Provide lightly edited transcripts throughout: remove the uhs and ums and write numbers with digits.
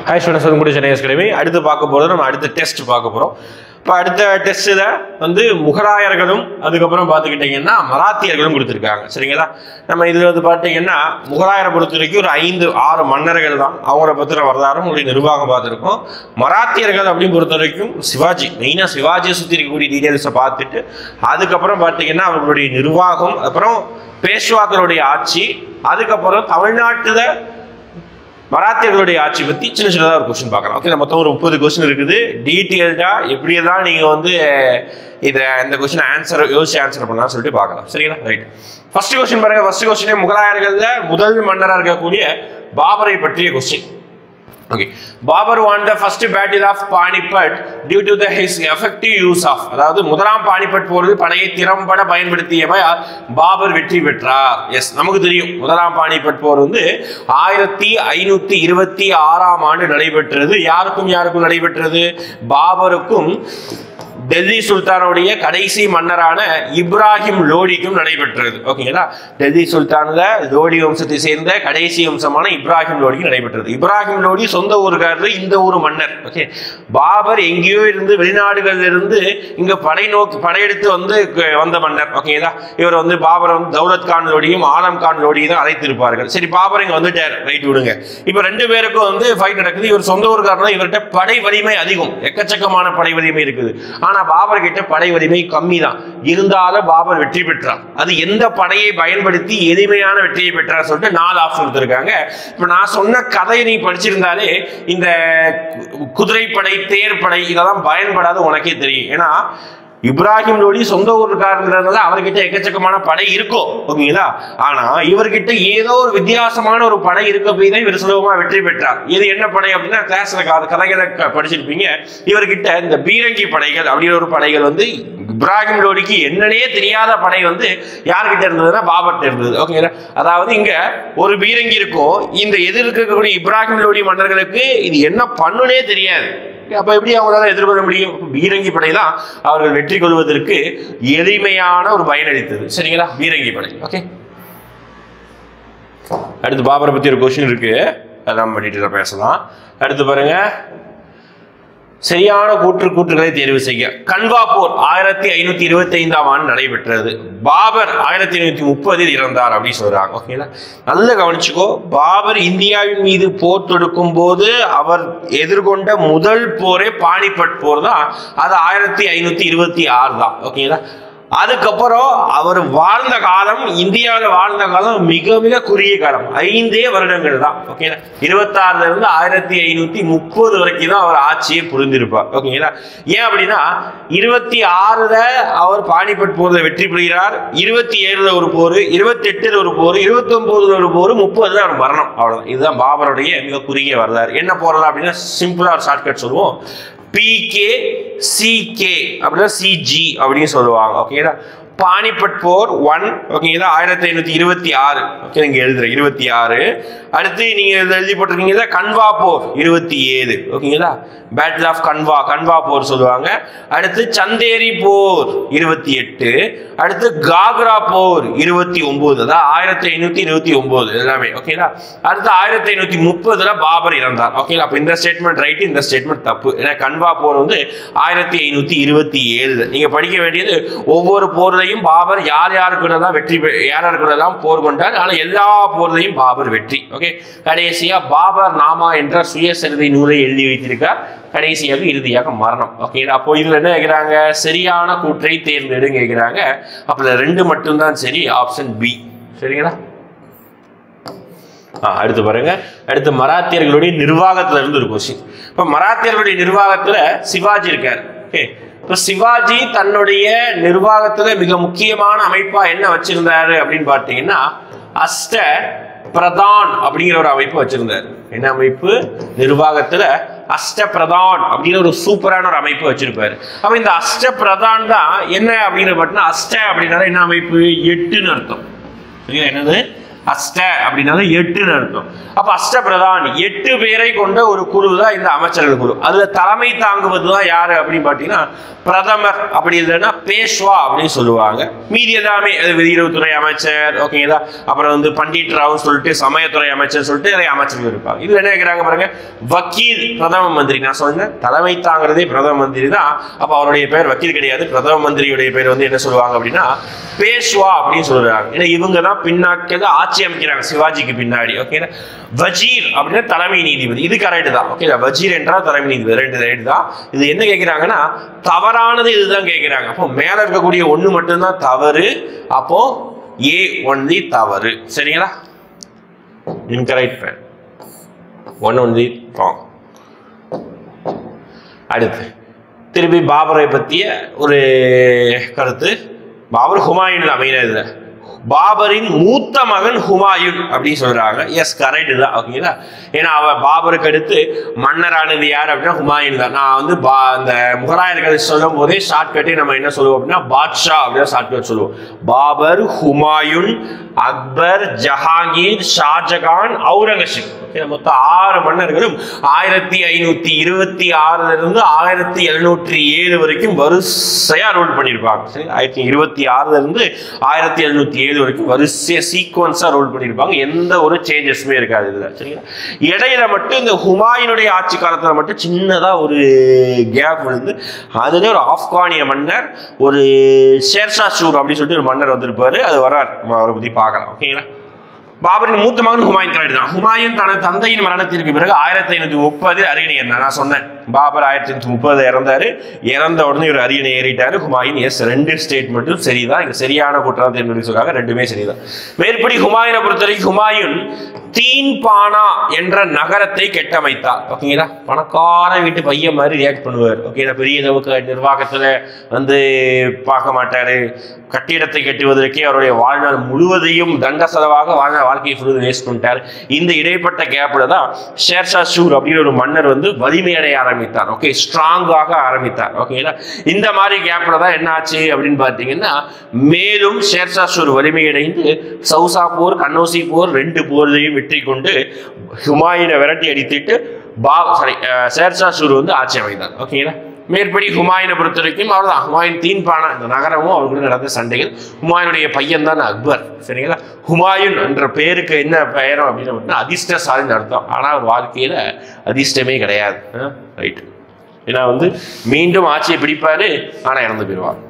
Hi students, வந்து கூட Chennai academy. அடுத்து பார்க்க போகிறது நம்ம அடுத்த டெஸ்ட் பார்க்க போகிறோம். இப்போ அடுத்த டெஸ்ட்டில் வந்து முகலாயர்களும் அதுக்கப்புறம் பார்த்துக்கிட்டிங்கன்னா மராத்தியர்களும் கொடுத்துருக்காங்க. சரிங்களா? நம்ம இதில் வந்து பார்த்தீங்கன்னா முகலாயரை பொறுத்த வரைக்கும் ஒரு 5-6 மன்னர்கள் தான். அவங்கள பற்றின வரலாறும் உங்களுடைய நிர்வாகம் பார்த்துருக்கோம். மராத்தியர்கள் அப்படின்னு பொறுத்த வரைக்கும் சிவாஜி, மெயினாக சிவாஜியை சுற்றி இருக்கக்கூடிய டீட்டெயில்ஸை பார்த்துட்டு அதுக்கப்புறம் பார்த்தீங்கன்னா அவர்களுடைய நிர்வாகம், அப்புறம் பேஷ்வாக்களுடைய ஆட்சி, அதுக்கப்புறம் தமிழ்நாட்டில் மராத்தியர்களுடைய ஆட்சி பற்றி சின்ன சின்னதாக ஒரு கொஸ்டின் பார்க்கலாம். ஓகே, மொத்தம் ஒரு 30 கொஸ்டின் இருக்குது. டீட்டெயில்டாக எப்படியெல்லாம் நீங்கள் வந்து இந்த கொஸ்டின் யோசிச்சு ஆன்சர் பண்ணலாம் சொல்லிட்டு பார்க்கலாம். சரிங்களா? ரைட். ஃபர்ஸ்ட் கொஸ்டின் பாருங்க. ஃபர்ஸ்ட் கொஸ்டினே முகலாயர்கள்ல முதல் மன்னராக இருக்கக்கூடிய பாபரை பற்றிய question. Okay, Babur won the first battle of Panipat due to his effective use of, அதாவது முதலாம் பானிபட் போரில் படையை திறம்பட பயன்படுத்தியவர் பாபர் வெற்றி பெற்றார். எஸ், நமக்கு தெரியும் முதலாம் பானிபட் போர் வந்து 1526ஆம் ஆண்டு நடைபெற்றது. யாருக்கும் நடைபெற்றது? பாபருக்கும் டெல்லி சுல்தானுடைய கடைசி மன்னரான இப்ராஹிம் லோடிக்கும் நடைபெற்றது. ஓகேங்களா? டெல்லி சுல்தான்ல லோடி வம்சத்தை சேர்ந்த கடைசி வம்சமான இப்ராஹிம் லோடிக்கு நடைபெற்றது. இப்ராஹிம் லோடி சொந்த ஊருக்காரர், இந்த ஊர் மன்னர். ஓகே, பாபர் எங்கேயோ இருந்து வெளிநாடுகள்ல இருந்து இங்க படையெடுத்து வந்த மன்னர். ஓகேங்களா? இவர் வந்து பாபர் வந்து தௌலத் கான் லோடியும் ஆலம் கான் லோடியும் தான் அழைத்திருப்பார்கள். சரி, பாபர் இங்க வந்துட்டார், ரைட் விடுங்க. இப்ப ரெண்டு பேருக்கும் வந்து ஃபைட் நடக்குது. இவர் சொந்த ஊருக்காரர், இவர்கிட்ட படை வலிமை அதிகம், எக்கச்சக்கமான படை வலிமை இருக்குது. ஆனா பாபர் கிட்ட படை வலிமை கம்மி தான். இருந்தாலும் பாபர் வெற்றி பெற்றார். அது எந்த படையை பயன்படுத்தி எளிமையான வெற்றியை பெற்றார் சொல்லிட்டு 4 ஆப்ஷன் கொடுத்திருக்காங்க. இப்ப நான் சொன்ன கதையை நீ படிச்சிருந்தாலே இந்த குதிரைப்படை, தேர்ப்படை இதெல்லாம் பயன்படாது உனக்கே தெரியும். ஏன்னா இப்ராஹிம் லோடி சொந்த ஊருக்காரங்கிறதுனால அவர்கிட்ட எக்கச்சக்கமான படை இருக்கும். ஓகேங்களா? ஆனா இவர்கிட்ட ஏதோ ஒரு வித்தியாசமான ஒரு படை இருக்க போய் தான் இவர் சுலபமா வெற்றி பெற்றார். இது என்ன படை அப்படின்னா, கிளாஸ்ல கதைகளை படிச்சிருப்பீங்க. இவர்கிட்ட இந்த பீரங்கி படைகள் அப்படிங்கிற ஒரு படைகள் வந்து இப்ராஹிம் லோடிக்கு என்னன்னே தெரியாத படை வந்து யார்கிட்ட இருந்ததுன்னா பாபர்கிட்ட இருந்தது. ஓகேங்களா? அதாவது இங்க ஒரு பீரங்கி இருக்கும். இந்த எதிர்க்கக்கூடிய இப்ராஹிம் லோடி மன்னர்களுக்கு இது என்ன பண்ணுனே தெரியாது. அப்ப எப்படி அவங்களால எதிர்கொள்ள முடியும்? பீரங்கி படை தான் அவர்கள் வெற்றி கொள்வதற்கு எளிமையான ஒரு பயனளித்தது. சரிங்களா? பீரங்கி படை. ஓகே, அடுத்து பாபரை பத்தி ஒரு கொஸ்டின் இருக்கு, அதான் டீட்டெயிலா பேசலாம். அடுத்து பாருங்க, சரியான கூற்றுகளை தேர்வு செய்ய. கன்வா போர் 1525ஆம் ஆண்டு நடைபெற்றது. பாபர் 1530 இறந்தார் அப்படின்னு சொல்றாங்க. ஓகேங்களா? நல்ல கவனிச்சுக்கோ. பாபர் இந்தியாவின் மீது போர் தொடுக்கும் போது அவர் எதிர்கொண்ட முதல் போரே பானிபட் போர் தான். அது 1526 தான். ஓகேங்களா? அதுக்கப்புறம் அவர் வாழ்ந்த காலம், இந்தியாவில் வாழ்ந்த காலம் மிக மிக குறுகிய காலம், 5 வருடங்கள் தான். ஓகேங்களா? 26ல இருந்து 1530 வரைக்கும் தான் அவர் ஆட்சியை புரிந்திருப்பார். ஓகேங்களா? ஏன் அப்படின்னா 26ல அவர் பானிபட் போர்ல வெற்றி பெறுகிறார், 27ல ஒரு போர், 28ல ஒரு போர், 29ல ஒரு போர், 30ல அவர் மரணம். அவ்வளவுதான். இதுதான் பாபருடைய மிக குறுகிய வரலாறு. என்ன போறலாம் அப்படின்னா சிம்பிளா ஒரு ஷார்ட்கட் சொல்லுவோம். PK CK அப்படின்னா CG அப்படின்னு சொல்லுவாங்க. ஓகேங்களா? பானிபட் போர் 1. ஓகேங்களா? 1526. ஓகே, நீங்க எழுதுற 26. அடுத்து நீங்க எழுதி போட்டிருக்கீங்க கன்வா போர் 27. ஓகேங்களா? பேட்டில் ஆஃப் கன்வா போர் சொல்லுவாங்க. அடுத்து சந்தேரி போர் 28. அடுத்து காக்ரா போர் 29. அதான் 1529 எல்லாமே. ஓகேங்களா? அடுத்து 1530ல பாபர் இறந்தார். ஓகேங்களா? அப்ப இந்த ஸ்டேட்மெண்ட் ரைட், இந்த ஸ்டேட்மெண்ட் தப்பு. ஏன்னா கன்வா போர் வந்து 1527. நீங்க படிக்க வேண்டியது ஒவ்வொரு போர்லையும் பாபர் யாருக்குள்ளதான் போர் கொண்டார். ஆனா எல்லா போர்லையும் பாபர் வெற்றி. ஓகே, கடைசியா பாபர் நாமா என்ற சுயசரிதை நூலை எழுதி வைத்திருக்கார். கடைசியாக இறுதியாக மரணம். ஓகே, அப்போ இதுல என்ன கேட்கிறாங்க? சரியான கூற்றை தேர்ந்தெடுங்க கேட்கிறாங்க. அப்ப 2 மட்டும்தான் சரி, ஆப்ஷன் பி. சரிங்களா? அடுத்து பாருங்க. அடுத்து மராத்தியர்களுடைய நிர்வாகத்துல இருந்து ஒரு கொஸ்டின். இப்ப மராத்தியர்களுடைய நிர்வாகத்துல சிவாஜி இருக்கார். ஓகே, இப்ப சிவாஜி தன்னுடைய நிர்வாகத்துல மிக முக்கியமான அமைப்பா என்ன வச்சிருந்தாரு அப்படின்னு பாத்தீங்கன்னா அஷ்ட பிரதான் அப்படிங்கிற ஒரு அமைப்பு வச்சிருந்தாரு. என்ன அமைப்பு? நிர்வாகத்துல அஷ்ட பிரதான் அப்படின்னு ஒரு சூப்பரான ஒரு அமைப்பு வச்சிருப்பாரு. அப்ப இந்த அஷ்ட பிரதான் தான் என்ன அப்படின்னு பார்த்தீங்கன்னா, அஷ்ட அப்படின்னா என்ன அமைப்பு? 8ன்னு அர்த்தம். என்னது? அஷ்ட அப்படின்னால 8ன்னு அர்த்தம். அப்ப அஷ்ட பிரதான் 8 பேரை கொண்ட ஒரு குழு தான் இந்த அமைச்சர்கள் குழு. அதுல தலைமை தாங்குவது தான் யாரு அப்படின்னு பாத்தீங்கன்னா பிரதமர், அப்படி இல்லைன்னா பேஷ்வா அப்படின்னு சொல்லுவாங்க. மீதி எல்லாமே வெளியுறவுத்துறை அமைச்சர், ஓகேங்களா, அப்புறம் வந்து பண்டிட் ராவ் சொல்லிட்டு சமயத்துறை அமைச்சர் சொல்லிட்டு நிறைய அமைச்சர்கள் இருப்பாங்க. இதுல என்ன கேட்கிறாங்க பாருங்க, வக்கீல் பிரதம மந்திரி. நான் சொன்னேன் தலைமை தாங்கிறதே பிரதம மந்திரி தான். அப்ப அவருடைய பேர் வக்கீல் கிடையாது, பிரதம மந்திரியுடைய பேர் வந்து என்ன சொல்லுவாங்க அப்படின்னா பேஷ்வா அப்படின்னு சொல்றாங்க. ஏன்னா இவங்க தான் பின்னாட்கள் ஆட்சி அமைக்கிறாங்க சிவாஜிக்கு பின்னாடி. ஓகேங்களா, வஜீர் அப்படின்னா தலைமை நீதிபதி, இது கரெக்ட் தான். ஓகே, வஜீர் என்றால் தலைமை நீதிபதி, ரெண்டு ரைட் தான். இது என்ன கேட்கிறாங்கன்னா தவறானது இதுதான் கேட்கிறாங்க. அப்போ மேல இருக்கக்கூடிய ஒண்ணு மட்டும்தான் தவறு, அப்போ ஏ ஒன்லி தவறு. சரிங்களா, இன்கரெக்ட் பேன், ஒன் ஒன்லி ராங். அடுத்து திருப்பி பாபரை பற்றிய ஒரு கருத்து. பாபர் ஹுமாயூன் அமைகிறது. பாபரின் மூத்த மகன் ஹுமாயூன் அப்படின்னு சொல்றாங்க. எஸ், கரெக்ட் தான். ஓகேங்களா, ஏன்னா அவர் பாபருக்கு அடுத்து மன்னரானது யார் அப்படின்னா ஹுமாயூன் தான். நான் வந்து அந்த முகலாயர்களை சொல்லும் போதே ஷார்ட்கட்டே நம்ம என்ன சொல்லுவோம் அப்படின்னா பாட்ஷா அப்படின்னு ஷார்ட்கட் சொல்லுவோம். பாபர், ஹுமாயூன், அக்பர், ஜஹாங்கீர், ஷாஜகான், அவுரங்கசீப். மொத்தம் 6 மன்னர்களும் 1526 இருந்து 1707 வரைக்கும் வரிசையா ரூல் பண்ணியிருப்பாங்க. சரி, 1026 இருந்து 1707 வரைக்கும் வரிசையா சீக்வன்ஸா ரூல் பண்ணியிருப்பாங்க. எந்த ஒரு சேஞ்சஸுமே இருக்காது இதுல. சரிங்களா, இடையில மட்டும் இந்த ஹுமாயூனுடைய ஆட்சி காலத்துல மட்டும் சின்னதா ஒரு கேப் விழுந்து அதுல ஒரு ஆப்கானிய மன்னர், ஒரு ஷேர்ஷா சூர் அப்படின்னு சொல்லிட்டு ஒரு மன்னர் வந்திருப்பாரு. அது வரார், அவரை பத்தி பார்க்கலாம். ஓகேங்களா, பாபரின் மூத்த மகன் ஹுமாயூன் கரெக்ட் தான். ஹுமாயூன் தனது தந்தையின் மரணத்திற்கு பிறகு 1530 அரியணை ஏறினார். நான் சொன்னேன் பாபர் 1530 இறந்தாரு. இறந்த உடனே ஒரு அரியணை ஏறிட்டாரு ஹுமாயூன். எஸ், 2 ஸ்டேட்மெண்ட்டும் சரிதான். இங்க சரியான குற்றம் தேர்ந்தெடுக்க சொல்றாங்க, ரெண்டுமே சரிதான். மேற்படி ஹுமாயூனை பொறுத்தவரைக்கும் ஹுமாயூன் தீன்பானா என்ற நகரத்தை கட்டமைத்தார். ஓகேங்களா, பணக்கார வீட்டு பையன் மாதிரி ரியாக்ட் பண்ணுவார். ஓகேங்களா, பெரிய அளவுக்கு நிர்வாகத்துல வந்து பார்க்க மாட்டாரு. கட்டிடத்தை கட்டுவதற்கே அவருடைய வாழ்நாள் முழுவதையும் தண்ட செலவாக வாழ்க்கையை ஃபுல்லு வேஸ்ட் பண்ணிட்டார். இந்த இடைப்பட்ட கேப்ல தான் ஷேர்ஷா சூர் அப்படின்னு ஒரு மன்னர் வந்து வலிமையடைய ஆரம்பித்தார். ஓகே, ஸ்ட்ராங்காக ஆரம்பித்தார். ஓகேங்களா, இந்த மாதிரி கேப்ல தான் என்ன ஆச்சு அப்படின்னு பார்த்தீங்கன்னா மேலும் ஷேர்ஷா சூர் வலிமையடைந்து சவுசா போர், கன்னௌசி போர் 2 போர்லையும் வெற்றி கொண்டு ஹுமாயூனை விரட்டி அடித்துட்டு ஷேர்ஷா சூர் வந்து ஆட்சி அமைத்தார். ஓகேங்களா, மேற்படி ஹுமாயூனை பொறுத்த வரைக்கும் அவ்வளவுதான். ஹுமாயூன் தீன்பானா இந்த நகரமும் அவர்களுக்கு நடந்த சண்டைகள். ஹுமாயூனுடைய பையன் தான் அக்பர். சரிங்களா, ஹுமாயூன் என்ற பெயருக்கு என்ன பெயரும் அப்படின்னு அதிர்ஷ்டசாலின்னு அர்த்தம். ஆனா அவர் வாழ்க்கையில அதிர்ஷ்டமே கிடையாது. ரைட், ஏன்னா வந்து மீண்டும் ஆட்சியை பிடிப்பாரு, ஆனா இறந்து போயிடுவார்.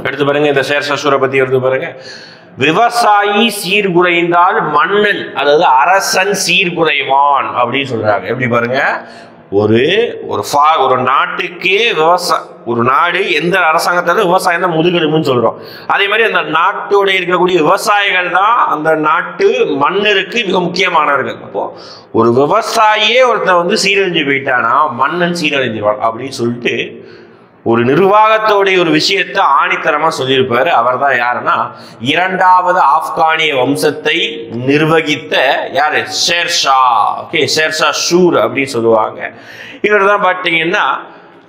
எடுத்து பாருங்க, இந்த ஷேர்ஷா சூரை பத்தி எடுத்து பாருங்க. விவசாயி சீர்குலைந்தால் மன்னன், அதாவது அரசன் சீர்குலைவான் அப்படின்னு சொல்றாங்க. எப்படி பாருங்க, ஒரு நாட்டுக்கே ஒரு நாடு எந்த அரசாங்கத்தாலும் விவசாயம் தான் முதுகெலும்புன்னு சொல்றோம். அதே மாதிரி அந்த நாட்டோட இருக்கக்கூடிய விவசாயிகள் தான் அந்த நாட்டு மன்னருக்கு மிக முக்கியமானவர்கள். அப்போ ஒரு விவசாயியே ஒருத்தன் வந்து சீரழிஞ்சு போயிட்டானா மன்னன் சீரழிஞ்சுவான் அப்படின்னு சொல்லிட்டு ஒரு நிர்வாகத்தோடைய ஒரு விஷயத்தை ஆணித்தரமா சொல்லியிருப்பாரு. அவர் தான் யாருன்னா 2வது ஆப்கானிய வம்சத்தை நிர்வகித்த யாரு, ஷேர்ஷா. ஓகே, ஷேர்ஷா சூர் அப்படின்னு சொல்லுவாங்க. இவர் தான் பார்த்தீங்கன்னா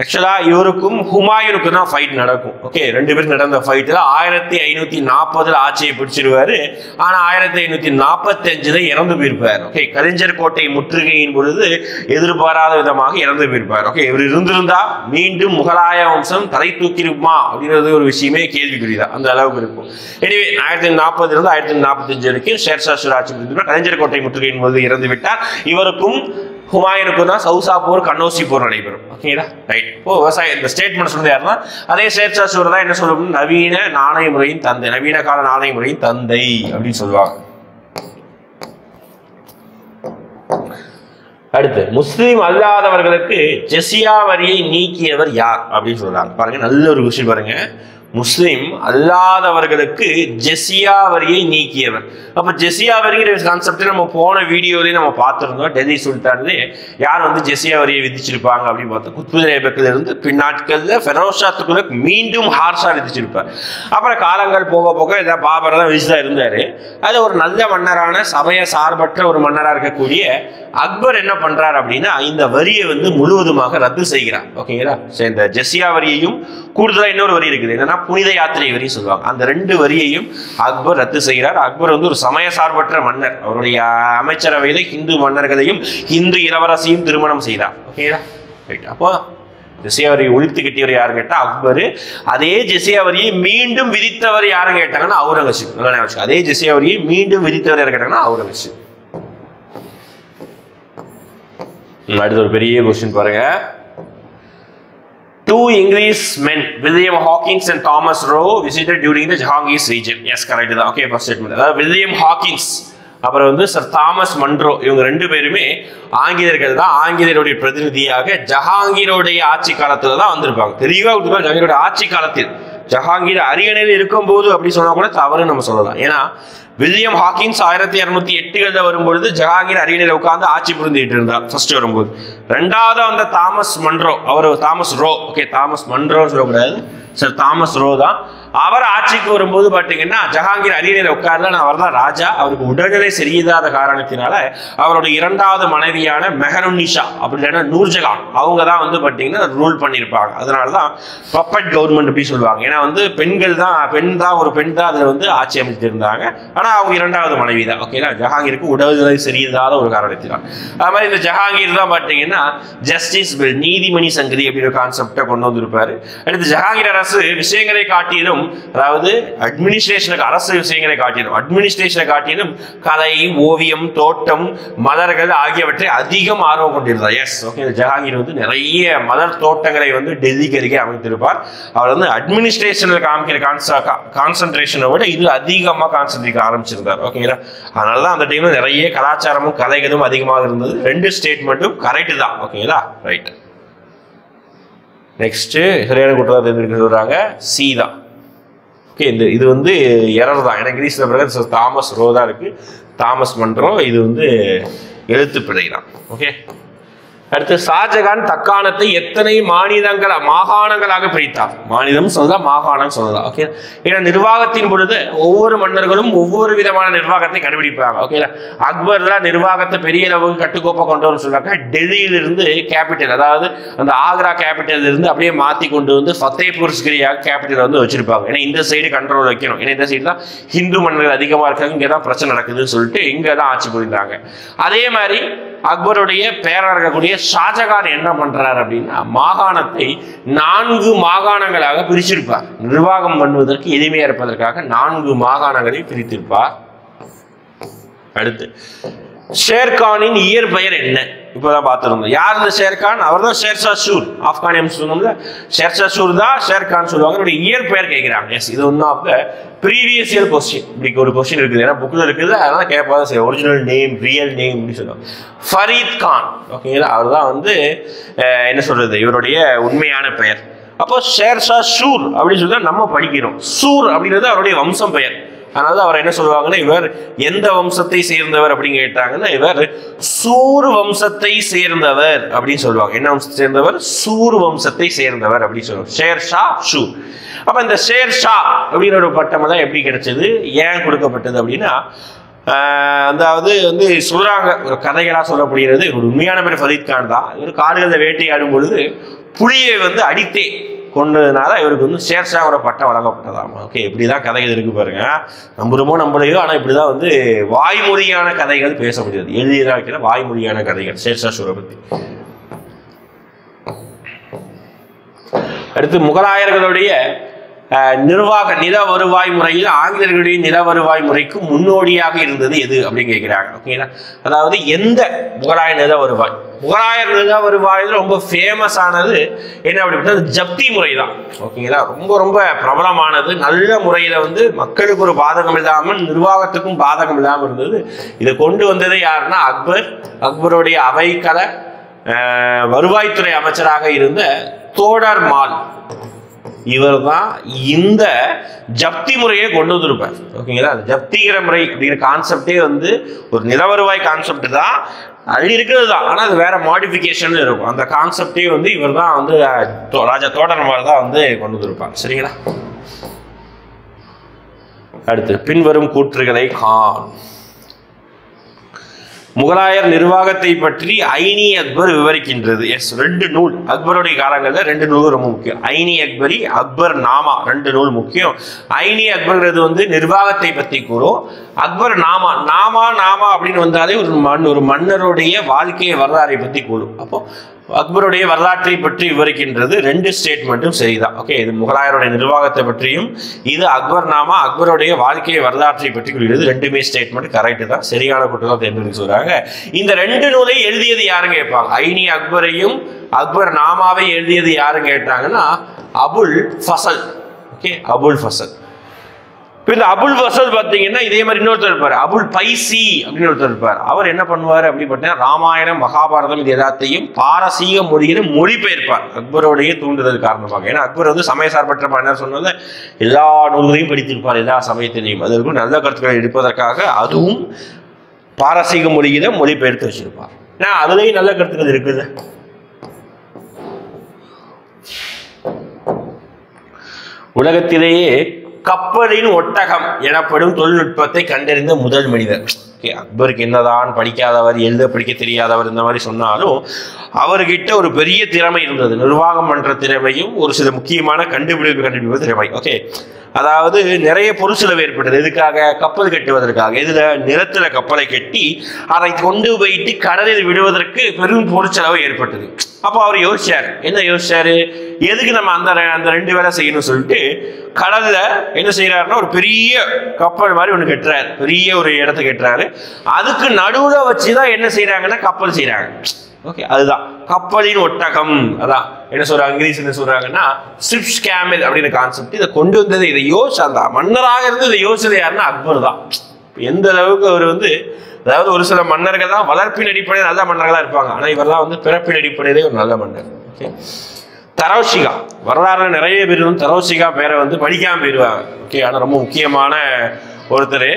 ஆக்சுவலா இவருக்கும் ஹுமாயூனுக்கும் தான் ஃபைட் நடக்கும். ஓகே, 2 பேரும் நடந்த ஃபைட்ல 1540 ஆட்சியை பிடிச்சிருவாரு. ஆனா 1545 இறந்து போயிருப்பார். ஓகே, கலிஞ்சர் கோட்டை முற்றுகையின் பொழுது எதிர்பாராத விதமாக இறந்து போயிருப்பார். ஓகே, இவர் இருந்திருந்தா மீண்டும் முகலாய வம்சம் தலை தூக்கிருக்குமா அப்படிங்கிறது ஒரு விஷயமே கேள்விக்குறிதான், அந்த அளவுக்கு இருக்கும். எனவே 1540 இருந்து 1545 வரைக்கும் ஷேர்ஷா சூர் ஆட்சி புரிந்திருப்பார். கலிஞ்சர் கோட்டை முற்றுகையின் பொழுது இறந்து விட்டார். இவருக்கும் ஹுமாயூனுக்கும் தான் சவுசா போர், கன்னௌசி போர் நடைபெறும். ஓகேங்களா, ரைட். இப்போ விவசாய இந்த ஸ்டேட்மெண்ட் சொல்றது யாருன்னா அதே ஷேர்ஷா சூர் தான் என்ன சொல்லணும், நவீன நாணய முறையின் தந்தை, நவீன கால நாணய முறையின் தந்தை அப்படின்னு சொல்லுவாங்க. அடுத்து முஸ்லீம் அல்லாதவர்களுக்கு ஜெசியா வரியை நீக்கியவர் யார் அப்படின்னு சொல்றாங்க. பாருங்க, நல்ல ஒரு விஷயம் பாருங்க. முஸ்லிம் அல்லாதவர்களுக்கு ஜெசியா வரியை நீக்கியவர். அப்ப ஜெசியா வரிங்கிற கான்செப்ட் நம்ம போன வீடியோலயே நம்ம பார்த்திருந்தோம். டெல்லி சுல்தான்ல யார் வந்து ஜெசியா வரியை விதிச்சிருப்பாங்க அப்படின்னு பார்த்தோம். குத்புத் ஐபக்ல இருந்து பின்னாட்கள்ல ஃபெரோஸ் ஷா துக்ளக் மீண்டும் ஹார்ஷா விதிச்சிருப்பார். அப்புறம் காலங்கள் போக போக இதை பாபர் தான் விதிச்சுதான் இருந்தாரு. அது ஒரு நல்ல மன்னரான சமய சார்பற்ற ஒரு மன்னரா இருக்கக்கூடிய அக்பர் என்ன பண்றாரு அப்படின்னா இந்த வரியை வந்து முழுவதுமாக ரத்து செய்கிறார். ஓகேங்களா, இந்த ஜெசியா வரியையும் கூடுதலா இன்னொரு வரி இருக்குது, என்னன்னா புனித யாத்திரை வரி சொல்லுவாங்க. அந்த 2 வரியையும் அக்பர் ரத்து செய்கிறார். அக்பர் வந்து ஒரு சமய சார்பற்ற மன்னர். அவருடைய அமைச்சரவையில ஹிந்து மன்னர்களையும் ஹிந்து இளவரசியும் திருமணம் செய்தார். ஓகேடா, ரைட். அப்போ ஜிஸ்யா வரியை ஒழித்து கட்டியவர் யாருன்னு கேட்டா அக்பர். அதே ஜிஸ்யா வரியை மீண்டும் விதித்தவர் யாருன்னு கேட்டாங்கன்னா அவுரங்கசீப். நல்லா ஞாபகம். அதே ஜிஸ்யா வரியை மீண்டும் விதித்தவர் யாரு கேட்டாங்கன்னா அவுரங்கசீப். அடுத்த ஒரு பெரிய கொஸ்டின் பாருங்க. 2 English men, William Hawkins and Thomas Roe, visited during the Jahangir's region. Yes, correct. Okay, first statement. அதாவது வில்லியம் ஹாக்கின்ஸ் அப்புறம் வந்து சர் தாமஸ் மன்ரோ, இவங்க 2 பேருமே ஆங்கிலேயர்கள் தான். ஆங்கிலேயருடைய பிரதிநிதியாக ஜஹாங்கீரோடைய ஆட்சி காலத்துல தான் வந்திருப்பாங்க. தெளிவா ஜஹாங்கீரோட ஆட்சி காலத்தில், ஜஹாங்கீர் அரியணையில் இருக்கும் போது அப்படி சொன்னா கூட தவறு நம்ம சொல்லலாம். ஏன்னா வில்லியம் ஹாக்கின்ஸ் 1208 வரும்பொழுது ஜஹாங்கீர் அரியணையில் உட்கார்ந்து ஆட்சி புரிந்துட்டு இருந்தார் ஃபர்ஸ்ட் வரும்போது. 2வது வந்த தாமஸ் மன்ரோ, அவர் தாமஸ் ரோ, ஓகே தாமஸ் மன்ரோன்னு சொல்லக்கூடாது, சார் தாமஸ் ரோ தான். அவர் ஆட்சிக்கு வரும்போது பாத்தீங்கன்னா ஜஹாங்கீர் அரியணையில் உட்கார்ந்து அவர் தான் ராஜா. அவருக்கு உடல்நிலை சரியில்லாத காரணத்தினால அவருடைய 2வது மனைவியான மெஹருன்னிஷா அப்படின்னா நூர்ஜஹான், அவங்க தான் வந்து பாத்தீங்கன்னா ரூல் பண்ணியிருப்பாங்க. அதனாலதான் பப்பட் கவர்மெண்ட் அப்படி சொல்லுவாங்க. ஏன்னா வந்து பெண் தான் அதுல வந்து ஆட்சி அமைச்சிருந்தாங்க. ஆனா அவங்க 2வது மனைவி தான். ஓகேங்களா, ஜஹாங்கீருக்கு உடல்நிலை சரியில்லாத ஒரு காரணத்தினால். அது மாதிரி இந்த ஜஹாங்கீர் தான் பாத்தீங்கன்னா ஜஸ்டிஸ் பில், நீதிமணி சங்கதி அப்படிங்கிற கான்செப்டை கொண்டு வந்திருப்பாரு. அடுத்து ஜஹாங்கீர் அரசு விஷயங்களை காட்டிலும், அதாவது அட்மினிஸ்ட்ரேஷனுக்கு அரசு விஷயங்களை காட்டிலும், அட்மினிஸ்ட்ரேஷனை காட்டிலும் கலை, ஓவியம், தோட்டம், மலர்கள் ஆகியவற்றை அதிகம் ஆர்வம் கொண்டிருந்தார். S, okay. ஜஹாங்கீர் வந்து நிறைய மலர் தோட்டங்களை வந்து டெல்லிக்கு அருகே அமைத்திருப்பார். அவர் வந்து அட்மினிஸ்ட்ரேஷனில் காமிக்கிற கான்சன்ட்ரேஷனை விட இது அதிகமாக கான்சன்ட்ரேட் ஆரம்பிச்சிருந்தார். ஓகேங்களா, அதனாலதான் அந்த டைம்ல நிறைய கலாச்சாரமும் கலைகளும் அதிகமாக இருந்தது. 2 ஸ்டேட்மெண்ட்டும் கரெக்ட் தான். ஓகேங்களா, ரைட். நெக்ஸ்ட் சரியான குற்றவாளி சொல்றாங்க சி தான். ஓகே, இது வந்து எரர் தான். எனக்கு இங்கிலீஷ்ல பிறகு தாமஸ் ரோ தான் இருக்கு, தாமஸ் மன்றோ, இது வந்து எழுத்து பிழை தான். ஓகே, அடுத்து ஷாஜகான் தக்காணத்தை எத்தனை மாகாணங்களாக பிரித்தார்? மாநிலம் சொல்லலாம், மாகாணம் சொல்லலாம். ஓகே, ஏன்னா நிர்வாகத்தின் பொழுது ஒவ்வொரு மன்னர்களும் ஒவ்வொரு விதமான நிர்வாகத்தை கண்டுபிடிப்பாங்க. ஓகேங்களா, அக்பர் தான் நிர்வாகத்தை பெரிய அளவுக்கு கட்டுக்கோப்பை கொண்டு வர சொல்றாங்க. டெல்லியிலிருந்து கேபிட்டல், அதாவது அந்த ஆக்ரா கேபிட்டல் இருந்து அப்படியே மாத்தி கொண்டு வந்து ஃபத்தேபூர் சிக்ரியாக கேபிட்டல் வந்து வச்சிருப்பாங்க. ஏன்னா இந்த சைடு கண்ட்ரோல் வைக்கணும். ஏன்னா இந்த சைடு தான் ஹிந்து மன்னர்கள் அதிகமா இருக்காங்க, இங்கே தான் பிரச்சனை நடக்குதுன்னு சொல்லிட்டு இங்கே தான் ஆட்சி புரிந்தாங்க. அதே மாதிரி அக்பருடைய பேரர் இருக்கக்கூடிய ஷாஜகான் என்ன பண்றாரு அப்படின்னா மாகாணத்தை 4 மாகாணங்களாக பிரிச்சிருப்பார். நிர்வாகம் பண்ணுவதற்கு எளிமையா இருப்பதற்காக 4 மாகாணங்களை பிரித்திருப்பார். அடுத்து ஷேர்கானின் இயற்பெயர் என்ன? இப்பதான் பார்த்துருந்தோம். யார் இந்த ஷேர்கான்? அவர் தான் ஷேர்ஷா சூர். ஆப்கானியம் சொன்னோம்ல, ஷேர்ஷா சூர் தான் ஷேர்கான் சொல்லுவாங்க. அவருடைய இயற்பெயர் கேட்கிறாங்க. எஸ், இது one of the previous year question. இப்படி ஒரு கொஸ்டின் இருக்குது, ஏன்னா புக்கில் இருக்குது, அதனால கேட்பாதான் சரி. ஒரிஜினல் நேம், ரியல் நேம் அப்படின்னு சொல்லுவாங்க. ஃபரீத் கான். ஓகேங்களா, அவர் தான் வந்து என்ன சொல்றது, இவருடைய உண்மையான பெயர். அப்போ ஷேர்ஷா சூர் அப்படின்னு சொல்லி நம்ம படிக்கிறோம். சூர் அப்படின்றது அவருடைய வம்சம் பெயர். அதனால அவர் என்ன சொல்லுவாங்கன்னா, இவர் எந்த வம்சத்தை சேர்ந்தவர் அப்படின்னு கேட்டாங்கன்னா இவர் சூர் வம்சத்தை சேர்ந்தவர் அப்படின்னு சொல்லுவாங்க. என்ன வம்சத்தை சேர்ந்தவர்? சூர் வம்சத்தை சேர்ந்தவர் அப்படின்னு சொல்லுவாங்க. ஷேர்ஷா சூர். அப்ப இந்த ஷேர்ஷா அப்படிங்கிற ஒரு பட்டம் தான் எப்படி கிடைச்சது, ஏன் கொடுக்கப்பட்டது அப்படின்னா, அதாவது வந்து சொல்றாங்க, ஒரு கதைகளா சொல்லப்படுகிறது. ஒரு உண்மையான பேர் ஃபரீத் கான் தான். இவர் காடுகளில் வேட்டையாடும் பொழுது புலியை வந்து அடித்தே கொண்டதுனால இவருக்கு வந்து ஷேர்ஷாவோட பட்டம் வழங்கப்பட்டதாம். ஓகே, இப்படிதான் கதைகள் இருக்கு பாருங்க. நம்புறமோ நம்பலையோ, ஆனா இப்படிதான் வந்து வாய்மொழியான கதைகள் பேசப்படுகிறது. எழுதியதாக இருக்கிற வாய்மொழியான கதைகள் ஷேர்ஷா சூரை பத்தி. அடுத்து முகலாயர்களுடைய நிர்வாக நில வருவாய் முறையில் ஆங்கிலேயர்களுடைய நில வருவாய் முறைக்கு முன்னோடியாக இருந்தது எது அப்படின்னு கேட்கிறாங்க. ஓகேங்களா, அதாவது எந்த முகலாய நில வருவாய், முகலாயர் நில வருவாயில் ரொம்ப ஃபேமஸ் ஆனது என்ன அப்படின்னா ஜப்தி முறை தான். ஓகேங்களா, ரொம்ப ரொம்ப பிரபலமானது. நல்ல முறையில வந்து மக்களுக்கு ஒரு பாதகம் இல்லாமல் நிர்வாகத்துக்கும் பாதகம் இல்லாமல் இருந்தது. இதை கொண்டு வந்தது யாருன்னா அக்பர். அக்பருடைய அவைக்கல வருவாய்த்துறை அமைச்சராக இருந்த தோடர் மால், இவர் தான் இந்த ஜப்தி முறையை கொண்டு வந்திருப்பார். ஓகேங்களா, ஜப்திகிற முறை அப்படிங்கிற கான்செப்டே வந்து ஒரு நிலவருவாய் கான்செப்ட் தான், அது இருக்கிறது தான், ஆனால் அது வேற மாடிஃபிகேஷன் இருக்கும். அந்த கான்செப்டே வந்து இவர் தான் வந்து ராஜா தோடர்மால் தான் வந்து கொண்டு வந்திருப்பாங்க. சரிங்களா, அடுத்து பின்வரும் கூற்றுகளை காண். முகலாயர் நிர்வாகத்தை பற்றி ஐனி அக்பர் விவரிக்கின்றது. எஸ், 2 நூல் அக்பருடைய காலங்களில் 2 நூல் ரொம்ப முக்கியம். ஐனி அக்பரி, அக்பர் நாமா 2 நூல் முக்கியம். ஐனி அக்பர்ங்கிறது வந்து நிர்வாகத்தை பற்றி கூறும். அக்பர் நாமா நாமா அப்படின்னு வந்தாலே ஒரு மன்னருடைய வாழ்க்கையை வரலாறை பற்றி கூறும். அப்போ அக்பருடைய வரலாற்றை பற்றி விவரிக்கின்றது. 2 ஸ்டேட்மெண்ட்டும் சரிதான். ஓகே, இது முகலாயருடைய நிர்வாகத்தை பற்றியும், இது அக்பர் நாமா அக்பருடைய வாழ்க்கையை வரலாற்றை பற்றி கூறுகிறது. 2மே ஸ்டேட்மெண்ட் கரெக்ட் தான், சரியான கூட்டம் தேர்ந்தெடுக்க சொல்றாங்க. இந்த 2 நூலை எழுதியது யாருன்னு கேட்பாங்க. ஐனி அக்பரையும் அக்பர் நாமாவை எழுதியது யாருன்னு கேட்டாங்கன்னா அபுல் ஃபசல். ஓகே, அபுல் ஃபசல். இப்போ இந்த அபுல் ஃபசல் பார்த்தீங்கன்னா இதே மாதிரி இன்னொருத்தர் இருப்பார், அபுல் பைசி அப்படின்னு ஒருத்தர் இருப்பார். அவர் என்ன பண்ணுவார் அப்படின்னு பார்த்தீங்கன்னா ராமாயணம் மகாபாரதம் இது எல்லாத்தையும் பாரசீக மொழியில் மொழிபெயர்ப்பார் அக்பருடைய தூண்டுதல் காரணமாக. ஏன்னா அக்பர் வந்து சமய சார்பற்ற மன்னர் சொன்னது எல்லா நூல்களையும் படித்திருப்பார், எல்லா சமயத்திலையும் அதற்கும் நல்ல கருத்துக்களை எடுப்பதற்காக அதுவும் பாரசீக மொழியில மொழிபெயர்த்து வச்சிருப்பார். ஏன்னா அதுலேயும் நல்ல கருத்துக்கள் இருக்குது. உலகத்திலேயே கப்பலின் ஒட்டகம் எனப்படும் தொழில்நுட்பத்தை கண்டறிந்த முதல் மனிதர். அக்பருக்கு என்னதான் படிக்காதவர், எழுத படிக்க தெரியாதவர் இந்த மாதிரி சொன்னாலும் அவர்கிட்ட ஒரு பெரிய திறமை இருந்தது. நிர்வாகம் பண்ற திறமையும் ஒரு சில முக்கியமான கண்டுபிடிப்பு திறமை. ஓகே, அதாவது நிறைய பொருட்செலவு ஏற்பட்டது. எதுக்காக? கப்பல் கட்டுவதற்காக. இதுல நிலத்துல கப்பலை கட்டி அதை கொண்டு போயிட்டு கடலில் விடுவதற்கு பெரும் பொருட்செலவு ஏற்பட்டது. அப்போ அவர் யோசிச்சாரு. என்ன யோசிச்சாரு? எதுக்கு நம்ம அந்த 2 வேலை செய்யணும்னு சொல்லிட்டு கடல்ல என்ன செய்யறாருன்னா ஒரு பெரிய கப்பல் மாதிரி ஒண்ணு கட்டுறாரு, பெரிய ஒரு இடத்த கட்டுறாரு. அதுக்கு நடுவுல வச்சுதான் என்ன செய்யறாங்கன்னா கப்பல் செய்யறாங்க. ஓகே, அதுதான் கப்பலின் ஒட்டகம். அதான் என்ன சொல்றாங்க, இங்கிலீஷ் என்ன சொல்றாங்கன்னா ஷிப்ஸ் கேமல் அப்படின்னு கான்செப்ட். இதை கொண்டு வந்தது, இதை யோசிச்சா மன்னராக இருந்து இதை யோசிச்சது யாருன்னா அக்பர் தான். எந்த அளவுக்கு அவர் வந்து, அதாவது ஒரு சில மன்னர்கள் தான் வளர்ப்பின் அடிப்படையில் நல்ல மன்னர்களா இருப்பாங்க, ஆனா இவரெல்லாம் வந்து பிறப்பின் அடிப்படையிலே ஒரு நல்ல மன்னர். ஓகே, தரோஷிகா வரலாறு நிறைய பேர் வந்து தரோஷிகா பேரை வந்து படிக்காம போயிடுவாங்க. ஓகே, ஆனால் ரொம்ப முக்கியமான ஒருத்தர்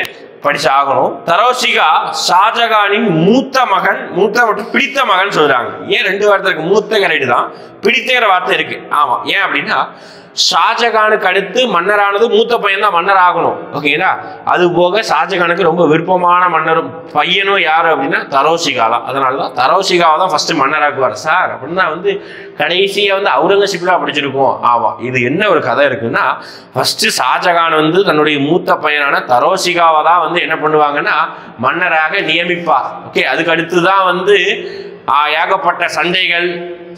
படிச்சு ஆகணும். தரோஷிகா ஷாஜகானின் மூத்த மற்றும் பிடித்த மகன் சொல்றாங்க. ஏன் 2 வார்த்தை இருக்கு? மூத்த கரெக்ட் தான், பிடித்தங்கிற வார்த்தை இருக்கு. ஆமா, ஏன் அப்படின்னா ஷாஜகானுக்கு அடுத்து மன்னரானது மூத்த பையன் தான் மன்னர் ஆகணும். ஓகேங்களா? அது போக ஷாஜகானுக்கு ரொம்ப விருப்பமான மன்னரும் பையனும் யாரு அப்படின்னா தரோஷிகா தான். அதனாலதான் தரோஷிகாவை தான் ஃபர்ஸ்ட் மன்னராக்குவார் சார் அப்படின்னா வந்து கடைசியா வந்து அவுரங்கசீப்ல படிச்சிருக்கோம். ஆமா, இது என்ன ஒரு கதை இருக்குன்னா ஃபர்ஸ்ட் ஷாஜகான் வந்து தன்னுடைய மூத்த பையனான தரோஷிகாவை தான் வந்து என்ன பண்ணுவாங்கன்னா மன்னராக நியமிப்பார். ஓகே, அதுக்கு அடுத்துதான் வந்து ஏகப்பட்ட சண்டைகள்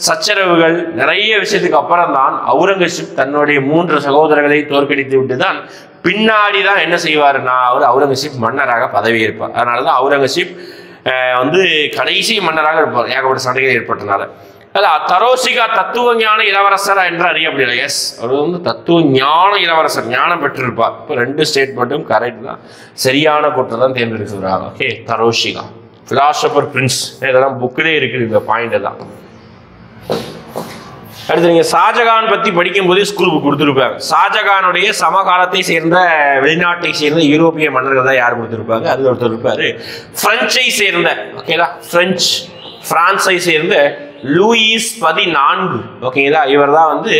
சச்சரவுகள் நிறைய விஷயத்துக்கு அப்புறம் தான் அவுரங்கசீப் தன்னுடைய 3 சகோதரர்களை தோற்கடித்து விட்டு தான் பின்னாடி தான் என்ன செய்வாருன்னா அவர் அவுரங்கசீப் மன்னராக பதவியேற்பார். அதனாலதான் அவுரங்கசீப் வந்து கடைசி மன்னராக இருப்பார், ஏகப்பட்ட சண்டைகள் ஏற்பட்டனால. தரோஷிகா தத்துவ ஞான இளவரசரா என்று அறியப்படல. எஸ், அவர் வந்து தத்துவ ஞான இளவரசர், ஞானம் பெற்றிருப்பார். இப்போ 2 ஸ்டேட்மெண்ட்டும் கரெக்ட் தான், சரியான கூட்டம் தான் தேர்ந்தெடுக்கிறாங்க. ஓகே, தரோஷிகா பிலாசபர் பிரின்ஸ், இதெல்லாம் புக்கிலே இருக்குது இந்த பாயிண்ட் எல்லாம். அடுத்து நீங்க ஷாஜகான் பத்தி படிக்கும் போதே ஸ்கூல் புக் கொடுத்துருப்பாங்க. ஷாஜகானுடைய சமகாலத்தை சேர்ந்த வெளிநாட்டை சேர்ந்த யூரோப்பிய மன்னர்கள் தான் யார் கொடுத்துருப்பாங்க? அது ஒருத்தர் இருப்பாரு, பிரெஞ்சை சேர்ந்த, ஓகேங்களா, பிரான்ஸை சேர்ந்த லூயிஸ் 14. ஓகேங்களா, இவர் தான் வந்து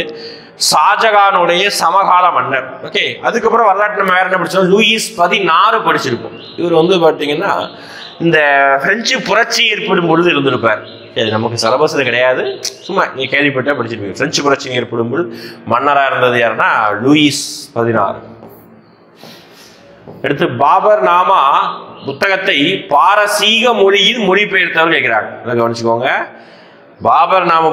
ஷாஜகானுடைய சமகால மன்னர். ஓகே, அதுக்கப்புறம் வரலாற்று நம்ம வேற என்ன படிச்சோம்? லூயிஸ் 16 படிச்சிருப்போம். இவர் வந்து பார்த்தீங்கன்னா இந்த பிரெஞ்சு புரட்சி ஏற்படும் பொழுது இருந்திருப்பார். நமக்கு சிலபஸ்ல கிடையாது, சும்மா நீ கேள்விப்பட்ட படிச்சிருப்பீங்க. பிரெஞ்சு புரட்சி ஏற்படும் பொழுது மன்னராக இருந்தது யாருன்னா லூயிஸ் 16. அடுத்து பாபர் நாமா புத்தகத்தை பாரசீக மொழியில் மொழிபெயர்த்தவர் கேட்கிறாங்க. கவனிச்சுக்கோங்க, பாபர் நாம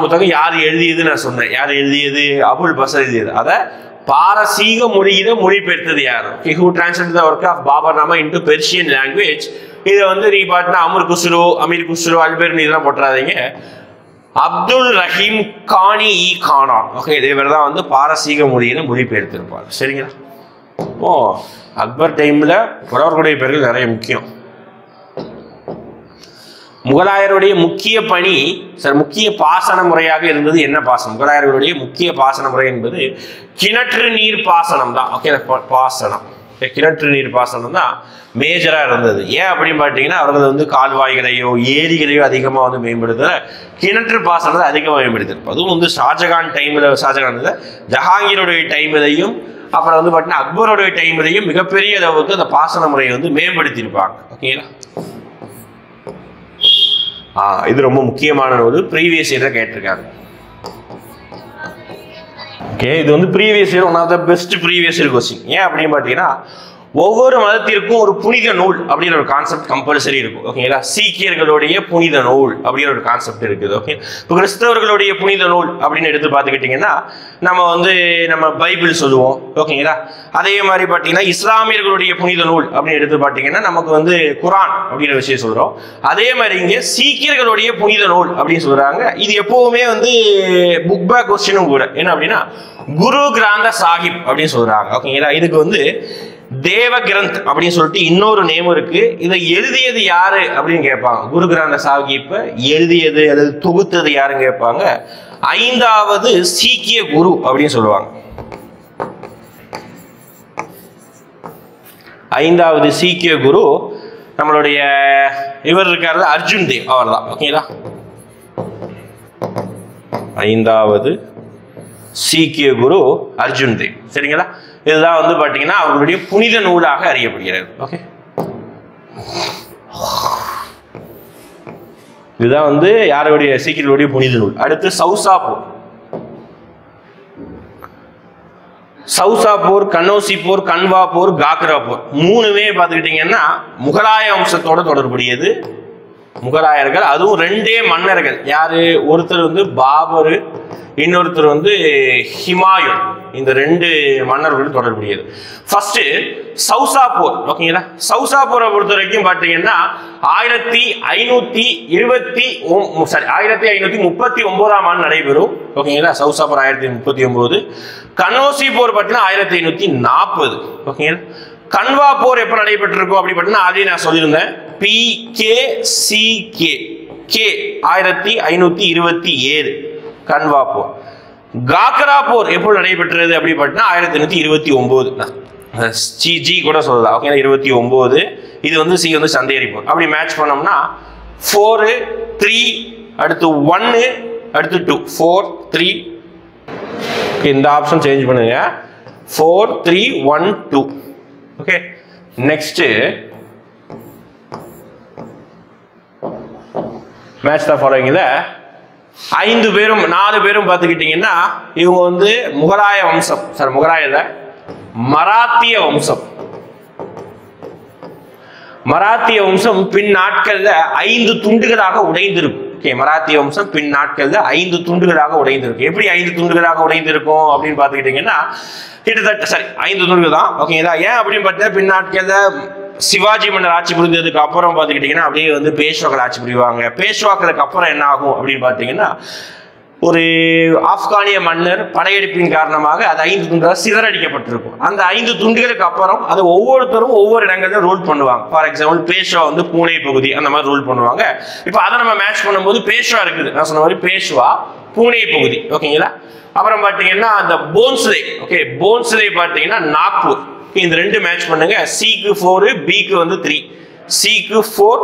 புத்தகம் யார் எழுதியது நான் சொன்னேன். யார் எழுதியது? அபுல் ஃபசல் எழுதியது. அதை பாரசீக மொழியில மொழிபெயர்த்தது யார்? Who translated the work of Babarnama into Persian language? இதை வந்து நீ பாட்டினா அமீர் குஸ்ரோ அல்பெர்னி இதெல்லாம் போட்டுறாதீங்க. அப்துல் ரஹீம் கானி கானான். ஓகே, இவர் தான் வந்து பாரசீக மொழியில மொழிபெயர்த்திருப்பார். சரிங்களா? இப்போ அக்பர் டைம்ல புலவர்களுடைய பேர்கள் நிறைய முக்கியம். முகலாயருடைய முக்கிய பணி முக்கிய பாசன முறையாக இருந்தது என்ன பாசனம்? முகலாயர்களுடைய முக்கிய பாசன முறை என்பது கிணற்று நீர் பாசனம் தான். ஓகே, பாசனம் கிணற்று நீர் பாசனம் தான் மேஜரா இருந்தது. ஏன் அப்படின்னு பார்த்தீங்கன்னா அவர்கள் வந்து கால்வாய்களையோ ஏரிகளையோ அதிகமாக வந்து மேம்படுத்தல, கிணற்று பாசனத்தை அதிகமாக மேம்படுத்திருப்போம். அதுவும் வந்து ஷாஜகான் ஜஹாங்கீருடைய டைம்லையும் அப்புறம் வந்து பார்த்தீங்கன்னா அக்பருடைய டைம்லையும் மிகப்பெரிய அளவுக்கு அந்த பாசன முறையை வந்து மேம்படுத்தியிருப்பாங்க. ஓகேங்களா? இது ரொம்ப முக்கியமான ஒரு ப்ரீவியஸ் இயர் கேட்டிருக்காங்க. ஓகே, இது வந்து previous year one of the best previous year question. ஏன் அப்படின்னு பார்த்தீங்கன்னா ஒவ்வொரு மதத்திற்கும் ஒரு புனித நூல் அப்படின்ற ஒரு கான்செப்ட் கம்பல்சரி இருக்கும். ஓகேங்களா? சீக்கியர்களுடைய புனித நூல் அப்படிங்கிற ஒரு கான்செப்ட் இருக்குது. ஓகே, இப்போ கிறிஸ்தவர்களுடைய புனித நூல் அப்படின்னு எடுத்து பார்த்துக்கிட்டிங்கன்னா நம்ம பைபிள் சொல்லுவோம். ஓகேங்களா? அதே மாதிரி பார்த்தீங்கன்னா இஸ்லாமியர்களுடைய புனித நூல் அப்படின்னு எடுத்து பார்த்தீங்கன்னா நமக்கு குரான் அப்படிங்கிற விஷயம் சொல்கிறோம். அதே மாதிரி இங்கே சீக்கியர்களுடைய புனித நூல் அப்படின்னு சொல்கிறாங்க. இது எப்போவுமே புக் பேக் கொஸ்டினும் கூட. என்ன அப்படின்னா குரு கிரந்த சாஹிப் அப்படின்னு சொல்கிறாங்க. ஓகேங்களா? இதுக்கு தேவ கிரந்த் அப்படின்னு சொல்லிட்டு இன்னொரு நேம் இருக்கு. இதை எழுதியது யாரு அப்படின்னு கேட்பாங்க. குரு கிரந்த சாஹிப் எழுதியது அல்லது தொகுத்தது யாருன்னு கேட்பாங்க. 5வது சீக்கிய குரு அப்படின்னு சொல்லுவாங்க. 5வது சீக்கிய குரு நம்மளுடைய இவர் இருக்காரு, அர்ஜுன் தேவ், அவர் தான். ஓகேங்களா? 5வது சீக்கிய குரு அர்ஜுன் தேவ். சரிங்களா? இதுதான் பாத்தீங்கன்னா அவர்களுடைய புனித நூலாக அறியப்படுகிறது. ஓகே, இதுதான் யாருடைய சீக்கியர்களுடைய புனித நூல். அடுத்து சௌசாப்பூர், கன்னோசிப்பூர், கன்வா போர், காக்ரா போர், மூணுமே பார்த்துக்கிட்டீங்கன்னா முகலாய வம்சத்தோட தொடர்புடையது. முகலாயர்கள், அதுவும் 2 மன்னர்கள். யாரு? ஒருத்தர் பாபர், இன்னொருத்தர் ஹிமாயூன். இந்த 2 மன்னர்கள் தொடர்புடையது. ஃபர்ஸ்ட் சௌசாப்பூர். ஓகேங்களா? சௌசாப்பூரை பொறுத்த வரைக்கும் பார்த்தீங்கன்னா 1539 ஆண்டு நடைபெறும். ஓகேங்களா? சௌசாப்பூர் 1539. கன்னோசி போர் பார்த்தீங்கன்னா 1540. ஓகேங்களா? கன்வா போர் எப்போ நடைபெற்றிருக்கும் அப்படி பார்த்தீங்கன்னா அதையும் நான் சொல்லியிருந்தேன். PKCK 1527 கன்வா போர். காக்ரா போர் எப்போ நடைபெற்றது அப்படி பார்த்தீங்கன்னா 1529. ஜி கூட சொல்லலாம். ஓகே, 29. இது சி சந்தேரி போர். அப்படி மேட்ச் பண்ணோம்னா 4 3 அடுத்து 1 அடுத்து 2 4 3. இந்த ஆப்ஷன் சேஞ்ச் பண்ணுங்க. 4 3 1 2. Okay, next match the following. 4 பேரும் பார்த்துக்கிட்டீங்கன்னா இவங்க முகலாய வம்சம். சார், முகலாய மராத்திய வம்சம். மராத்திய வம்சம் பின் நாட்கள்ல 5 துண்டுகளாக உடைந்திருக்கும். ஓகே, மராத்திய வம்சம் பின் நாட்கள்ல 5 துண்டுகளாக உடைந்திருக்கும். எப்படி 5 துண்டுகளாக உடைந்திருக்கும் அப்படின்னு பார்த்துக்கிட்டீங்கன்னா கிட்டத்தட்ட 5 துண்டுகள் தான். ஓகேங்களா? ஏன் அப்படின்னு பார்த்தா பின் நாட்கள்ல சிவாஜி மன்னர் ஆட்சி புரிந்ததுக்கு அப்புறம் பார்த்துக்கிட்டிங்கன்னா அப்படியே பேஷ்வாக்கள் ஆட்சி புரிவாங்க. பேஷ்வாக்களுக்கு அப்புறம் என்ன ஆகும் அப்படின்னு பார்த்தீங்கன்னா ஒரு ஆப்கானிய மன்னர் படையெடுப்பின் காரணமாக அது 5 துண்டுகளாக சிதறடிக்கப்பட்டிருக்கும். அந்த 5 துண்டுகளுக்கு அப்புறம் அது ஒவ்வொருத்தரும் ஒவ்வொரு இடங்களில் ரூல் பண்ணுவாங்க. ஃபார் எக்ஸாம்பிள் பேஷ்வா பூனே பகுதி அந்த மாதிரி ரூல் பண்ணுவாங்க. இப்போ அதை நம்ம மேட்ச் பண்ணும்போது பேஷ்வா இருக்குது. நான் சொன்ன மாதிரி பேஷ்வா பூனே பகுதி. ஓகேங்களா? அப்புறம் பார்த்தீங்கன்னா அந்த போன்ஸ்லே. ஓகே, போன்ஸ்லே பார்த்தீங்கன்னா நாக்பூர். இந்த 2 மேட்ச் பண்ணுங்க. சிக்கு 4 பிக்கு 3. சிக்கு 4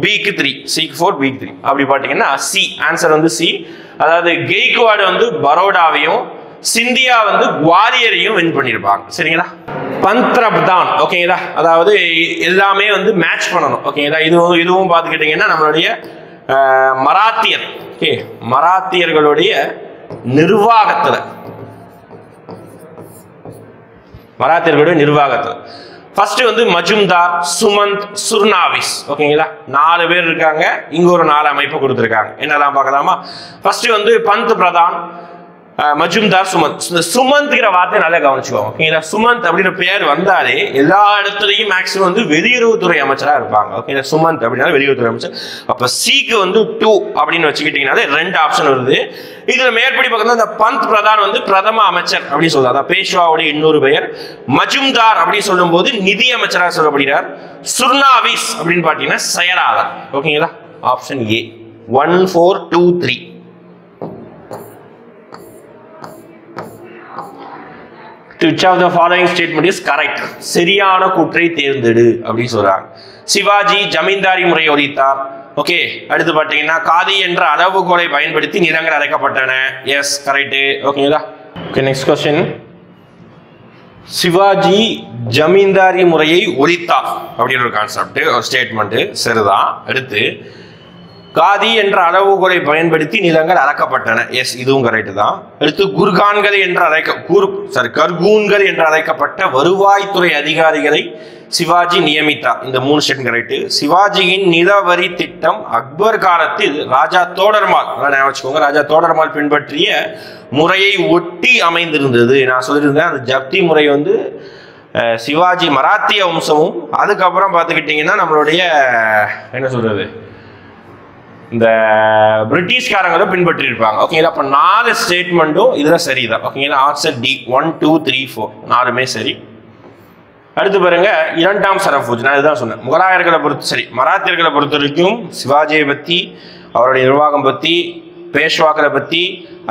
பிக்கு 3. சிக்கு 4 பிக்கு 3. அப்படி பார்த்தீங்கன்னா சி ஆன்சர் சி. அதாவது கெய்க்வாடு பரோடாவையும் சிந்தியா குவாலியரையும் வின் பண்ணியிருப்பாங்க. சரிங்களா? பந்த்ரப்தான். ஓகேங்களா? அதாவது எல்லாமே மேட்ச் பண்ணணும். ஓகேங்களா? இதுவும் பார்த்துக்கிட்டீங்கன்னா நம்மளுடைய மராத்தியர். ஓகே, மராத்தியர்களுடைய நிர்வாகத்துல ஃபர்ஸ்ட் மஜும்தார், சுமந்த், சுர்னாவிஸ். ஓகேங்களா? 4 பேர் இருக்காங்க. இங்க ஒரு 4 அமைப்பு கொடுத்துருக்காங்க. என்னெல்லாம் பார்க்கலாமா? ஃபர்ஸ்ட் பந்த் பிரதான், மஜும்தார், சுமந்த். சுமந்த்ங்கிற வார்த்தை நல்லா கவனிச்சுக்கோங்க. ஓகேங்களா? சுமந்த் அப்படின்ற பேர் வந்தாலே எல்லா இடத்துலையும் மேக்சிமம் வெளியுறவுத்துறை அமைச்சராக இருப்பாங்க. ஓகேங்களா? சுமந்த் அப்படின்னா வெளியுறவுத்துறை அமைச்சர். அப்ப சிக்கு 2 அப்படின்னு வச்சுக்கிட்டீங்கன்னாலே 2 ஆப்ஷன் வருது. இதுல மேற்படி பக்கம் இந்த பந்த் பிரதான் பிரதம அமைச்சர் அப்படின்னு சொல்றாங்க. பேஷ்வாவுடைய இன்னொரு பெயர். மஜும்தார் அப்படின்னு சொல்லும் போது நிதி அமைச்சராக சொல்லப்படுகிறார். சுர்னாவிஸ் அப்படின்னு பாத்தீங்கன்னா செயலாளர். ஓகேங்களா? Option A 1 4 2 3. Which of the following statement is correct? சரியான கூற்றை தேர்ந்தெடு அப்படின்னு சொல்றாங்க. சிவாஜி ஜமீன்தாரி முறை ஒழித்தார். ஓகே, அடுத்து பாத்தீங்கன்னா காதி என்ற அளவுகோலை பயன்படுத்தி நிலங்கள் அடைக்கப்பட்டன. Yes, correct. ஓகேங்களா? Okay, next question. சிவாஜி ஜமீன்தாரி முறையை ஒழித்தார் அப்படின்ற ஒரு கான்செப்ட், ஒரு ஸ்டேட்மெண்ட் சரிதான். அடுத்து காதி என்ற அளவுகோலை பயன்படுத்தி நிலங்கள் அளக்கப்பட்டன. எஸ், இதுவும் கரெக்ட் தான். அடுத்து குர்கான்கள் என்று கர்கூன்கள் என்று அழைக்கப்பட்ட வருவாய்த்துறை அதிகாரிகளை சிவாஜி நியமித்தார். இந்த 3 ஸ்டேட்மெண்ட் கரெக்ட். சிவாஜியின் நிலவரி திட்டம் அக்பர் காலத்தில் ராஜா தோடர்மால், வச்சுக்கோங்க, ராஜா தோடர்மால் பின்பற்றிய முறையை ஒட்டி அமைந்திருந்தது. நான் சொல்லியிருந்தேன் அந்த ஜப்தி முறை வந்து சிவாஜி மராத்திய வம்சமும் அதுக்கப்புறம் பார்த்துக்கிட்டிங்கன்னா நம்மளுடைய என்ன சொல்றது இந்த பிரிட்டிஷ்காரங்களும் பின்பற்றி இருப்பாங்க. ஓகேங்களா? அப்போ 4 ஸ்டேட்மெண்ட்டும் இதுதான் சரிதான். ஓகேங்களா? ஆன்சர் டி 1 2 3 4 4மே சரி. அடுத்து பாருங்க, 2ஆம் சரபோஜி. நான் இதுதான் சொன்னேன். முகலாயர்களை மராத்தியர்களை பொறுத்த வரைக்கும் சிவாஜியை பற்றி, அவருடைய நிர்வாகம் பற்றி, பேஷ்வாக்களை பற்றி,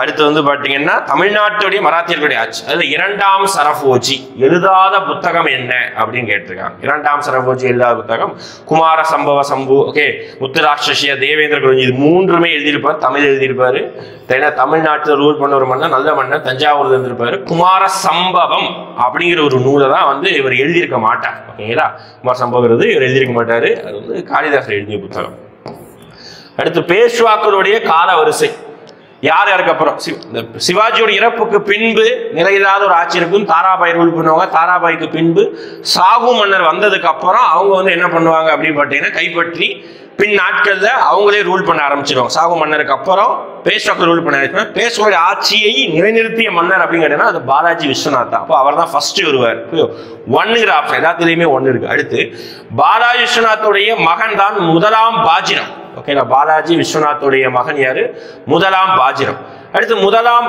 அடுத்து வந்து பார்த்தீங்கன்னா தமிழ்நாட்டுடைய மராத்தியர்களுடைய ஆட்சி. அதில் 2ஆம் சரபோஜி எழுதாத புத்தகம் என்ன அப்படின்னு கேட்டிருக்காங்க. 2ஆம் சரபோஜி எழுதாத புத்தகம் குமார சம்பவ சம்பு, ஓகே, முத்துராட்சிய, தேவேந்திர குருஞ்சி, இது 3மே எழுதியிருப்பார். தமிழ் எழுதியிருப்பாரு. தமிழ்நாட்டில் ரூல் பண்ண ஒரு மன்னர், நல்ல மன்னர், தஞ்சாவூர் இருந்திருப்பாரு. குமார சம்பவம் அப்படிங்கிற ஒரு நூலை தான் வந்து இவர் எழுதியிருக்க மாட்டார். ஓகேங்களா? குமார சம்பவங்கிறது இவர் எழுதியிருக்க மாட்டாரு. அது வந்து காளிதாசர் எழுதிய புத்தகம். அடுத்து பேஷ்வாக்களுடைய கால வரிசை யார் யாருக்கு அப்புறம் சிவாஜியோட இறப்புக்கு பின்பு நிலையில்லாத ஒரு ஆட்சி இருக்கும். தாராபாய் ரூல் பண்ணுவாங்க. தாராபாய்க்கு பின்பு சாகு மன்னர் வந்ததுக்கு அப்புறம் அவங்க வந்து என்ன பண்ணுவாங்க அப்படின்னு பார்த்தீங்கன்னா கைப்பற்றி பின் நாட்கள்ல அவங்களே ரூல் பண்ண ஆரம்பிச்சிருவாங்க. சாகு மன்னருக்கு அப்புறம் பேஷ்வாக்கள் ரூல் பண்ண ஆரம்பிச்சு. பேஷ்வாவுடைய ஆட்சியை நிலைநிறுத்திய மன்னர் அப்படிங்கிறதுனா அது பாலாஜி விஸ்வநாத். அப்போ அவர் தான் ஃபர்ஸ்ட் வருவார். 1ங்கிற ஆப்ஷன் எல்லாத்துலேயுமே 1 இருக்கு. அடுத்து பாலாஜி விஸ்வநாத்துடைய மகன் தான் முதலாம் பாஜிராவ். ஓகேங்களா? பாலாஜி விஸ்வநாத்துடைய மகன் யாரு? முதலாம் பாஜிராவ். அடுத்து முதலாம்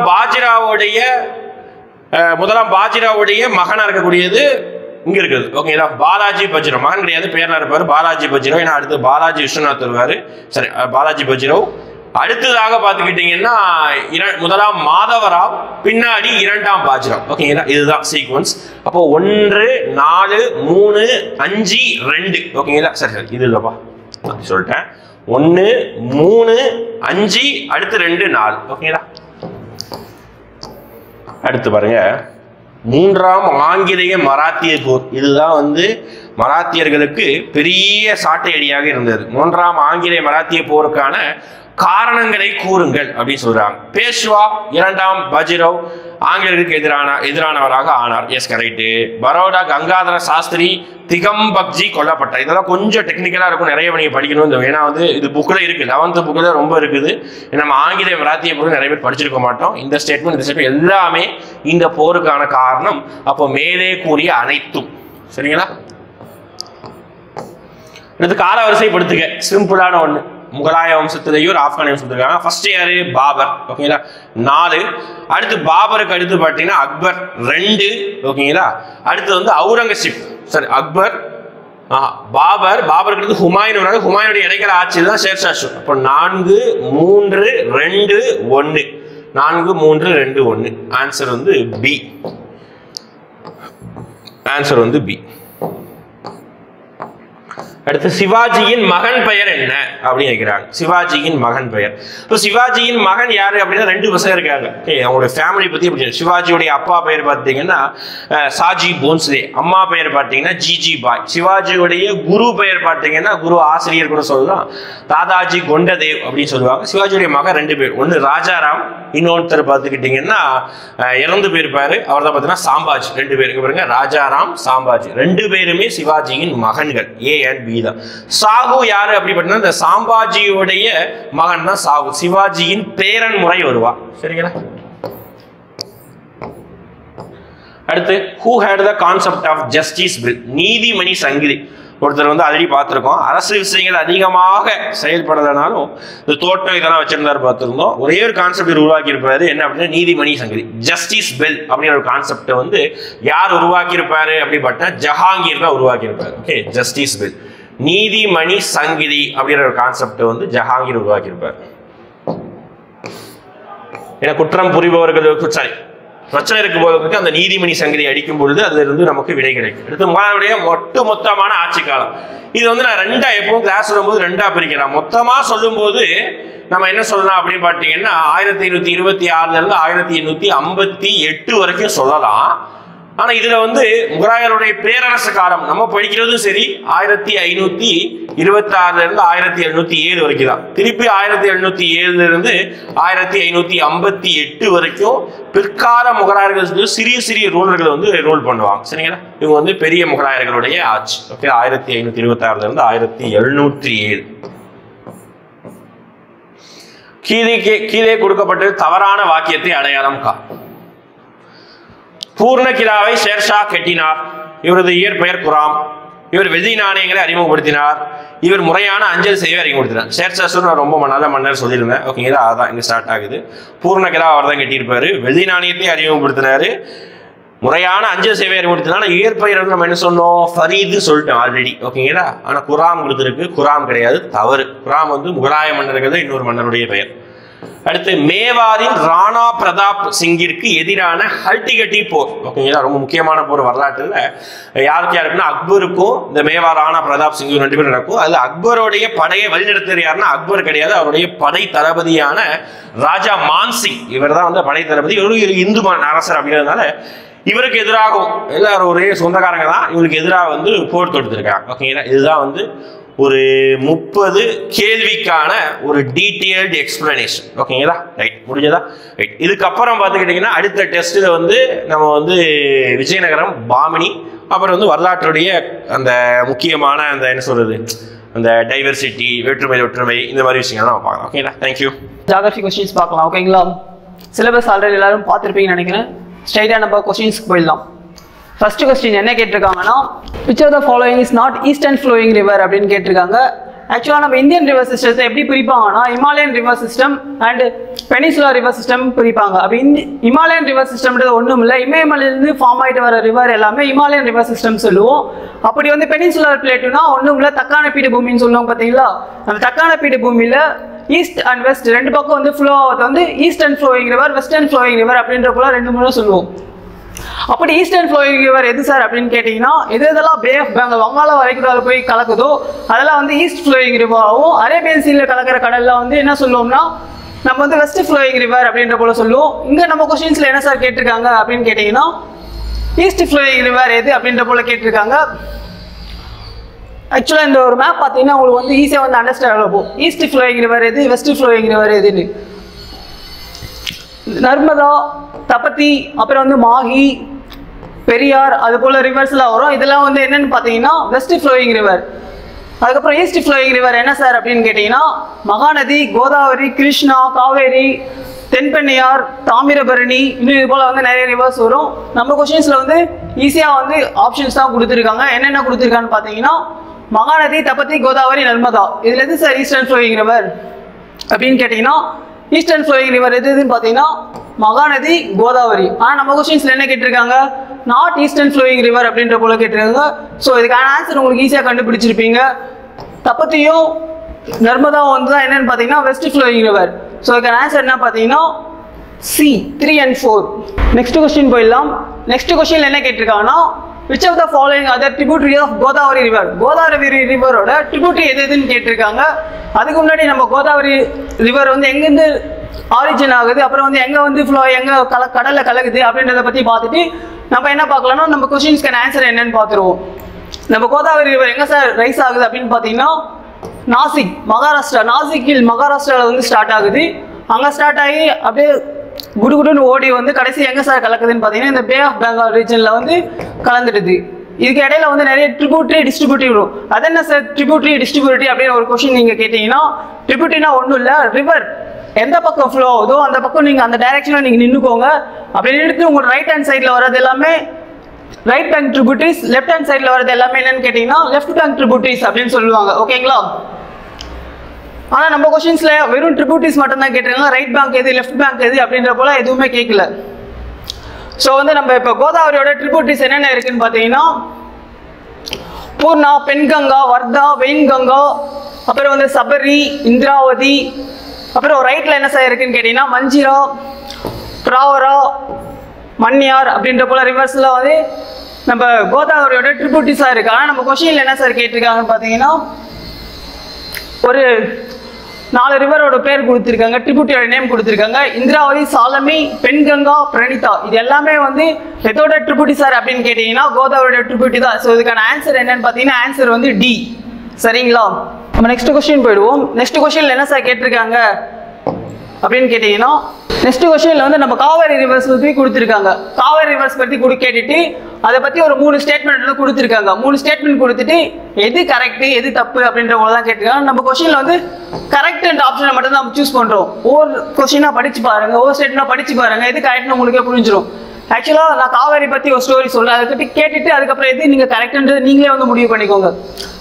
பாஜிராவுடைய மகனா இருக்கக்கூடியது இங்க இருக்குது. ஓகேங்களா? பாலாஜி பஜ்ராவ் மகன் கிடையாது, பேர்ல இருப்பாரு பாலாஜி பஜ்ராவ். ஏன்னா அடுத்து பாலாஜி விஸ்வநாத் வருவாரு. சரி, பாலாஜி பஜ்ராவ். அடுத்ததாக பார்த்துக்கிட்டீங்கன்னா முதலாம் மாதவராவ், பின்னாடி 2ஆம் பாஜிராவ். ஓகேங்களா? இதுதான் சீக்வன்ஸ். அப்போ 1 4 3 5 2. ஓகேங்களா? சரி, இது இல்லப்பா சொல்லிட்டேன். 1 3 5 அடுத்து 2 4. ஓகேங்களா? அடுத்து பாருங்க, 3ஆம் ஆங்கிலேய மராத்திய போர். இதுதான் வந்து மராத்தியர்களுக்கு பெரிய சாட்டை அடியாக இருந்தது. 3ஆம் ஆங்கிலேய மராத்திய போருக்கான காரணங்களை கூறுங்கள் அப்படின்னு சொல்றாங்க. பேஷ்வா 2ஆம் பாஜிராவ் ஆங்கிலேயருக்கு எதிரானவராக ஆனார். Yes, correct. பரோடா கங்காதர சாஸ்திரி திகம்பக்ஜி கொல்லப்பட்டார். இதெல்லாம் கொஞ்சம் டெக்னிக்கலா இருக்கும், நிறைய நீங்க படிக்கணும். ஏன்னா வந்து இது புக்கில் இருக்கு, 11th புக்கில் ரொம்ப இருக்குது. நம்ம ஆங்கிலேய மராத்திய போர் நிறைய பேர் படிச்சிருக்க மாட்டோம். இந்த ஸ்டேட்மெண்ட் எல்லாமே இந்த போருக்கான காரணம். அப்போ மேலே கூறிய அனைத்தும் சரிங்களா? இது கால வரிசைப்படுத்துக, சிம்பிளான ஒண்ணு. முகலாய வம்சத்திலேயும் ஒரு ஆப்கானிய வம்சத்திருக்காங்க. ஃபர்ஸ்ட் யாரு? பாபர். ஓகேங்களா? 4. அடுத்து பாபருக்கு அடுத்து பார்த்தீங்கன்னா அக்பர் 2. ஓகேங்களா? அடுத்து வந்து அவுரங்கசீப். சரி, அக்பர், பாபருக்கு அடுத்து ஹுமாயூன் வராங்க. ஹுமாயூனுடைய இடைக்கால ஆட்சியில் தான் ஷேர்ஷா சூரி. அப்போ 4 3 2 1. 4 3 2 1. ஆன்சர் வந்து பி. ஆன்சர் வந்து பி. அடுத்து சிவாஜியின் மகன் பெயர் என்ன அப்படின்னு கேட்கிறாங்க. சிவாஜியின் மகன் பெயர். இப்போ சிவாஜியின் மகன் யாரு அப்படின்னா 2 பசங்க இருக்காங்க. அவங்களுடைய ஃபேமிலி பத்தி எப்படி? சிவாஜியுடைய அப்பா பெயர் பார்த்தீங்கன்னா சாஜி போன்ஸ்லே, அம்மா பெயர் பார்த்தீங்கன்னா ஜிஜி பாய். சிவாஜியுடைய குரு பெயர் பார்த்தீங்கன்னா குரு ஆசிரியர் கூட சொல்லலாம், தாதாஜி கொண்டதேவ் அப்படின்னு சொல்லுவாங்க. சிவாஜியுடைய மகன் 2 பேர். ஒன்று ராஜாராம், இன்னொருத்தர் பார்த்துக்கிட்டீங்கன்னா இறந்து போயிருப்பாரு, அவர் தான் பார்த்தீங்கன்னா சாம்பாஜி. 2 பேருக்கு பாருங்க, ராஜாராம், சாம்பாஜி. 2 பேருமே சிவாஜியின் மகன்கள். ஏ அண்ட் பி தான். சாகு யாரு அப்படி பார்த்தீங்கன்னா இந்த சாம்பாஜியுடைய மகன் தான் சாகு. சிவாஜியின் பேரன் முறை வருவா. சரிங்களா? அடுத்து who had the concept of justice bill? நீதிமணி சங்கிலி. ஒருத்தர் வந்து ஆல்ரெடி பார்த்துருக்கோம். அரசு விஷயங்கள் அதிகமாக செயல்படலைனாலும் இந்த தோட்டம் இதெல்லாம் வச்சிருந்தாரு பார்த்துருந்தோம். ஒரே ஒரு கான்செப்ட் உருவாக்கி இருப்பாரு. என்ன அப்படின்னா நீதிமணி சங்கிலி, ஜஸ்டிஸ் பெல் அப்படிங்கிற ஒரு கான்செப்டை வந்து யார் உருவாக்கி இருப்பாரு அப்படின்னு பார்த்தா ஜஹாங்கீர் தான் உருவாக்கி இருப்பாரு. ஓகே, ஜஸ்டிஸ் பெல், நீதிமணி சங்கிலி அப்படிங்கிற ஒரு கான்செப்டை வந்து ஜஹாங்கீர் உருவாக்கி இருப்பார். ஏன்னா குற்றம் புரிபவர்களுக்கு பிரச்சனை இருக்கும் போது அந்த நீதிமணி சங்கிலி அடிக்கும் பொழுது அதுல இருந்து நமக்கு விடை கிடைக்கும். அடுத்து முகலாயருடைய ஒட்டுமொத்தமான ஆட்சி காலம். இது வந்து நான் ரெண்டா எப்பவும் கிளாஸ் சொல்லும்போது ரெண்டா பிரிக்கலாம். மொத்தமா சொல்லும் போது நம்ம என்ன சொல்லலாம் அப்படின்னு பாத்தீங்கன்னா 1526 இருந்து 1858 வரைக்கும் சொல்லலாம். ஆனா இதுல வந்து முகலாயருடைய பேரரசு காலம் நம்ம படிக்கிறதும் சரி 1526 இருந்து 1707 வரைக்கும் தான். திருப்பி 1707 இருந்து 1558 வரைக்கும் பிற்கால முகலாயர்கள் சிறிய சிறிய ரூலர்கள் வந்து ரூல் பண்ணுவாங்க. சரிங்களா? இவங்க வந்து பெரிய முகலாயர்களுடைய ஆட்சி. ஓகே, 1526 இருந்து 1707. கீழே கொடுக்கப்பட்ட தவறான வாக்கியத்தை அடையாளம் கா. பூர்ண கிலாவை ஷேர்ஷா கட்டினார். இவரது இயற்பெயர் குராம். இவர் வெள்ளி நாணயங்களை அறிமுகப்படுத்தினார். இவர் முறையான அஞ்சல் சேவை அறிமுகப்படுத்தினார். ஷேர்ஷா ரொம்ப நல்ல மன்னர் சொல்லியிருந்தேன். ஓகேங்களா? அதான் இங்க ஸ்டார்ட் ஆகுது. பூர்ண கிலா அவர் தான் கட்டியிருப்பாரு. வெள்ளி நாணயத்தை அறிமுகப்படுத்தினாரு. முறையான அஞ்சல் சேவை அறிமுகப்படுத்தினால இயற்பெயர் வந்து நம்ம என்ன சொன்னோம்? ஃபரீது சொல்லிட்டோம் ஆல்ரெடி. ஓகேங்களா? ஆனா குராம் கொடுத்துருக்கு. குராம் கிடையாது, தவறு. குராம் வந்து முகலாய மன்னர்கள் இன்னொரு மன்னருடைய பெயர். அடுத்து மேவாரின் ராணா பிரதாப் சிங்கிற்கு எதிரான ஹல்டிகட்டி போர். ஓகேங்களா? ரொம்ப முக்கியமான போர் வரலாற்றுல யாருக்குன்னா அக்பருக்கும் இந்த மேவார் ராணா பிரதாப் சிங்கும் 2 பேரும் நடக்கும். அதுல அக்பருடைய படையை வழிநடத்துறது யாருன்னா அக்பர் கிடையாது, அவருடைய படை தளபதியான ராஜா மான்சிங். இவர் தான் வந்து படை தளபதி. இவரு இந்து அரசர் அப்படிங்கிறதுனால இவருக்கு எதிராகும் எல்லாரும் ஒரே சொந்தக்காரங்க தான் இவருக்கு எதிராக வந்து போர் தொடுத்திருக்காங்க. ஓகேங்களா? இதுதான் வந்து ஒரு 30 கேள்விக்கான ஒரு டீட்டெயில்டு எக்ஸ்பிளனேஷன். ஓகேங்களா? ரைட், முடிஞ்சதா? ரைட். இதுக்கப்புறம் பார்த்துக்கிட்டிங்கன்னா அடுத்த டெஸ்ட்டில் வந்து நம்ம வந்து விஜயநகரம், பாமினி, அப்புறம் வந்து வரலாற்றுடைய அந்த முக்கியமான அந்த என்ன சொல்றது அந்த டைவர்சிட்டி, ஒற்றுமை இந்த மாதிரி விஷயங்கள் நம்ம பார்க்கலாம். ஓகேங்களா? தேங்க்யூ. ஜியோகிராஃபி கொஸ்டின்ஸ் பார்க்கலாம். ஓகேங்களா? சிலபஸ் ஆல்ரெடி எல்லாரும் பார்த்துருப்பீங்கன்னு நினைக்கிறேன். ஸ்ட்ரைட்டாக நம்ம கொஸ்டின்ஸ்க்கு போயிடலாம். ஃபர்ஸ்ட் கொஸ்டின் என்ன கேட்டிருக்காங்கன்னா, which of the following is not eastern flowing river அப்படின்னு கேட்டிருக்காங்க. ஆக்சுவலாக நம்ம இந்தியன் ரிவர் சிஸ்டத்தை எப்படி பிரிப்பாங்கன்னா Himalayan river system and peninsula river system பிரிப்பாங்க. அப்படி இமாலயன் ரிவர் சிஸ்டம்ன்றது ஒன்றும் இல்லை, இமயமலையிலிருந்து ஃபார்ம் ஆகிட்டு வர ரிவர் எல்லாமே இமாலயன் ரிவர் சிஸ்டம் சொல்லுவோம். அப்படி வந்து பெனிசுலர் பிளேட்டுனா ஒன்றும் இல்லை, தக்கான பீடு பூமின்னு சொல்லுவோம். பார்த்தீங்களா? அந்த தக்கான பீடு பூமியில் ஈஸ்ட் அண்ட் வெஸ்ட் 2 பக்கம் வந்து ஃப்ளோ ஆகிறது வந்து eastern flowing river, western flowing river அப்படின்ற போல 2 முறை சொல்லுவோம். அப்படி ஈஸ்டர்ன் ஃப்ளோயிங் ரிவர் எது சார் அப்படின்னு கேட்டிங்கன்னா, எதெல்லாம் பே ஆஃப் பெங்கால் வங்காள வளைகுடாவில் போய் கலக்குதோ அதெல்லாம் வந்து ஈஸ்ட் ஃப்ளோயிங் ரிவராகவும், அரேபியன் சீல கலக்கிற கடலில் வந்து என்ன சொல்லுவோம்னா நம்ம வந்து வெஸ்ட் ஃப்ளோயிங் ரிவர் அப்படின்ற போல சொல்லுவோம். இங்கே நம்ம கொஸ்டின்ஸில் என்ன சார் கேட்டிருக்காங்க அப்படின்னு கேட்டிங்கன்னா, ஈஸ்ட் ஃப்ளோயிங் ரிவர் எது அப்படின்ற போல கேட்டிருக்காங்க. ஆக்சுவலாக இந்த ஒரு மேப் பார்த்தீங்கன்னா உங்களுக்கு வந்து ஈஸியாக வந்து அண்டர்ஸ்டாண்ட் ஆகும். ஈஸ்ட் ஃப்ளோயிங் ரிவர் எது, வெஸ்ட் ஃப்ளோயிங் ரிவர் எதுன்னு. நர்மதா, தபதி, அப்புறம் வந்து மாஹி, பெரியார், அது போல் ரிவர்ஸ்லாம் வரும். இதெல்லாம் வந்து என்னென்னு பார்த்தீங்கன்னா வெஸ்ட் ஃப்ளோயிங் ரிவர். அதுக்கப்புறம் ஈஸ்ட் ஃப்ளோயிங் ரிவர் என்ன சார் அப்படின்னு கேட்டிங்கன்னா, மகாநதி, கோதாவரி, கிருஷ்ணா, காவேரி, தென்பெண்ணையார், தாமிரபரணி, இன்னும் இது போல் வந்து நிறைய ரிவர்ஸ் வரும். நம்ம கொஸ்டின்ஸில் வந்து ஈஸியாக வந்து ஆப்ஷன்ஸ் தான் கொடுத்துருக்காங்க. என்னென்ன கொடுத்துருக்கான்னு பார்த்தீங்கன்னா மகாநதி, தபதி, கோதாவரி, நர்மதா. இதில் எது சார் ஈஸ்டர்ன் ஃப்ளோயிங் ரிவர் அப்படின்னு கேட்டிங்கன்னா, ஈஸ்டர்ன் ஃப்ளோயிங் ரிவர் எதுன்னு பார்த்தீங்கன்னா மகாநதி, கோதாவரி. ஆனால் நம்ம கொஸ்டின்ஸில் என்ன கேட்டிருக்காங்க, நாட் ஈஸ்டர்ன் ஃப்ளோயிங் ரிவர் அப்படின்ற போல கேட்டிருக்காங்க. ஸோ இதுக்கான ஆன்சர் உங்களுக்கு ஈஸியாக கண்டுபிடிச்சிருப்பீங்க. தப்பத்தியும் நர்மதாவும் வந்து தான் என்னன்னு பார்த்தீங்கன்னா வெஸ்ட் ஃப்ளோயிங் ரிவர். ஸோ இதுக்கான ஆன்சர் என்ன பார்த்தீங்கன்னா C 3 and 4. நெக்ஸ்ட் கொஸ்டின் போயிடலாம். நெக்ஸ்ட் கொஸ்டின் என்ன கேட்டிருக்காங்கன்னா, which of the following other tributary of Godavari river, Godavari ரிவரோட ட்ரிபியூட்டரி எதுன்னு கேட்டிருக்காங்க. அதுக்கு முன்னாடி நம்ம கோதாவரி ரிவர் வந்து எங்கேருந்து ஆரிஜின் ஆகுது, அப்புறம் வந்து எங்கே வந்து ஃப்ளோ எங்கே கடலில் கலக்குது அப்படின்றத பற்றி பார்த்துட்டு நம்ம என்ன பார்க்கலாம்னா நம்ம கொஸ்டின்ஸ்க்கான ஆன்சர் என்னன்னு பார்த்துருவோம். நம்ம கோதாவரி ரிவர் எங்கே சார் ரைஸ் ஆகுது அப்படின்னு பார்த்தீங்கன்னா நாசிக், மகாராஷ்டிரா. நாசிக்கில் மகாராஷ்டிராவில் வந்து ஸ்டார்ட் ஆகுது. அங்கே ஸ்டார்ட் ஆகி அப்படியே குடுகுடுன்னு ஓடி வந்து கடைசி எங்கே சார் கலக்குதுன்னு பார்த்தீங்கன்னா இந்த பே ஆஃப் பெங்கால் ரீஜனில் வந்து கலந்துடுது. இதுக்கு இடையில வந்து நிறைய ட்ரிபியூட்டரி டிஸ்ட்ரிபியூட்டரி வரும். அது என்ன சார் ட்ரிபியூட்டரி டிஸ்ட்ரிபியூட்டரி அப்படின்னு ஒரு கொஸ்டின் நீங்கள் கேட்டிங்கன்னா, ட்ரிபியூட்டரினா ஒன்றும் இல்லை, ரிவர் எந்த பக்கம் ஃப்ளோ ஆகுதோ அந்த பக்கம் நீங்கள் அந்த டைரக்ஷனில் நீங்கள் நின்றுக்கோங்க. அப்படி நிறுத்தி உங்களோட ரைட் ஹேண்ட் சைடில் வர்றது எல்லாமே right bank tributaries, left hand சைடில் வர்றது எல்லாமே என்னன்னு கேட்டிங்கன்னா லெஃப்ட் பேங்க் ட்ரிபியூட்டரிஸ் அப்படின்னு சொல்லுவாங்க. ஓகேங்களா? ஆனால் நம்ம கொஸ்டின்ஸில் வெறும் ட்ரிபியூட்டரிஸ் மட்டும் தான் கேட்டிருக்காங்க. ரைட் பேங்க் எது, லெஃப்ட் பேங்க் எது அப்படின்ற போல எதுவுமே கேட்கல. ஸோ வந்து நம்ம இப்போ கோதாவரியோட ட்ரிபியூட்டரிஸ் என்னென்ன இருக்குன்னு பார்த்தீங்கன்னா பூர்ணா, பெண்கங்கா, வர்தா, வெயின்கங்கா, அப்புறம் வந்து சபரி, இந்திராவதி, அப்புறம் ரைட்டில் என்ன சார் இருக்குன்னு கேட்டிங்கன்னா மஞ்சிரா, பிராவரா, மன்னியார் அப்படின்ற போல ரிவர்ஸ்லாம் வந்து நம்ம கோதாவரியோட ட்ரிபியூட்டரிஸாக இருக்குது. ஆனால் நம்ம கொஸ்டினில் என்ன சார் கேட்டிருக்காங்கன்னு பார்த்தீங்கன்னா ஒரு 4 ரிவரோட பேர் கொடுத்துருக்காங்க, ட்ரிபியூட்டரி நேம் கொடுத்துருக்காங்க. இந்திராவதி, சாலமி, பெண்கங்கா, பிரணிதா. இது எல்லாமே வந்து எதோட ட்ரிபியூட்டி சார் அப்படின்னு கேட்டீங்கன்னா கோதாவரியோட ட்ரிபியூட்டி தான். ஸோ இதுக்கான ஆன்சர் என்னன்னு பார்த்தீங்கன்னா ஆன்சர் வந்து டி. சரிங்களா? நம்ம நெக்ஸ்ட் கொஸ்டின் போயிடுவோம். நெக்ஸ்ட் கொஸ்டின்ல என்ன சார் கேட்டிருக்காங்க அப்படின்னு கேட்டீங்கன்னா நெக்ஸ்ட் கொஸ்டின்ல வந்து நம்ம காவேரி ரிவர்ஸ் பற்றி கொடுத்துருக்காங்க. காவேரி ரிவர்ஸ் பற்றி கேட்டுட்டு அதை பற்றி ஒரு 3 ஸ்டேட்மெண்ட் வந்து கொடுத்துருக்காங்க. 3 ஸ்டேட்மெண்ட் கொடுத்துட்டு எது கரெக்ட் எது தப்பு அப்படின்ற போல தான் கேட்டிருக்காங்க. நம்ம கொஸ்டின்ல வந்து கரெக்ட் என்ற ஆப்ஷனை மட்டும் தான் நம்ம சூஸ் பண்றோம். ஒவ்வொரு கொஸ்டினா படிச்சு பாருங்க, ஒவ்வொரு ஸ்டேட்மெண்ட்னா படிச்சு பாருங்க, எது கரெக்ட்னு உங்களுக்கே புரிஞ்சிடும். ஆக்சுவலாக நான் காவேரி பற்றி ஒரு ஸ்டோரி சொல்கிறேன், அதை பற்றி கேட்டுட்டு அதுக்கப்புறம் எது நீங்கள் கரெக்டுன்றது நீங்களே வந்து முடிவு பண்ணிக்கோங்க.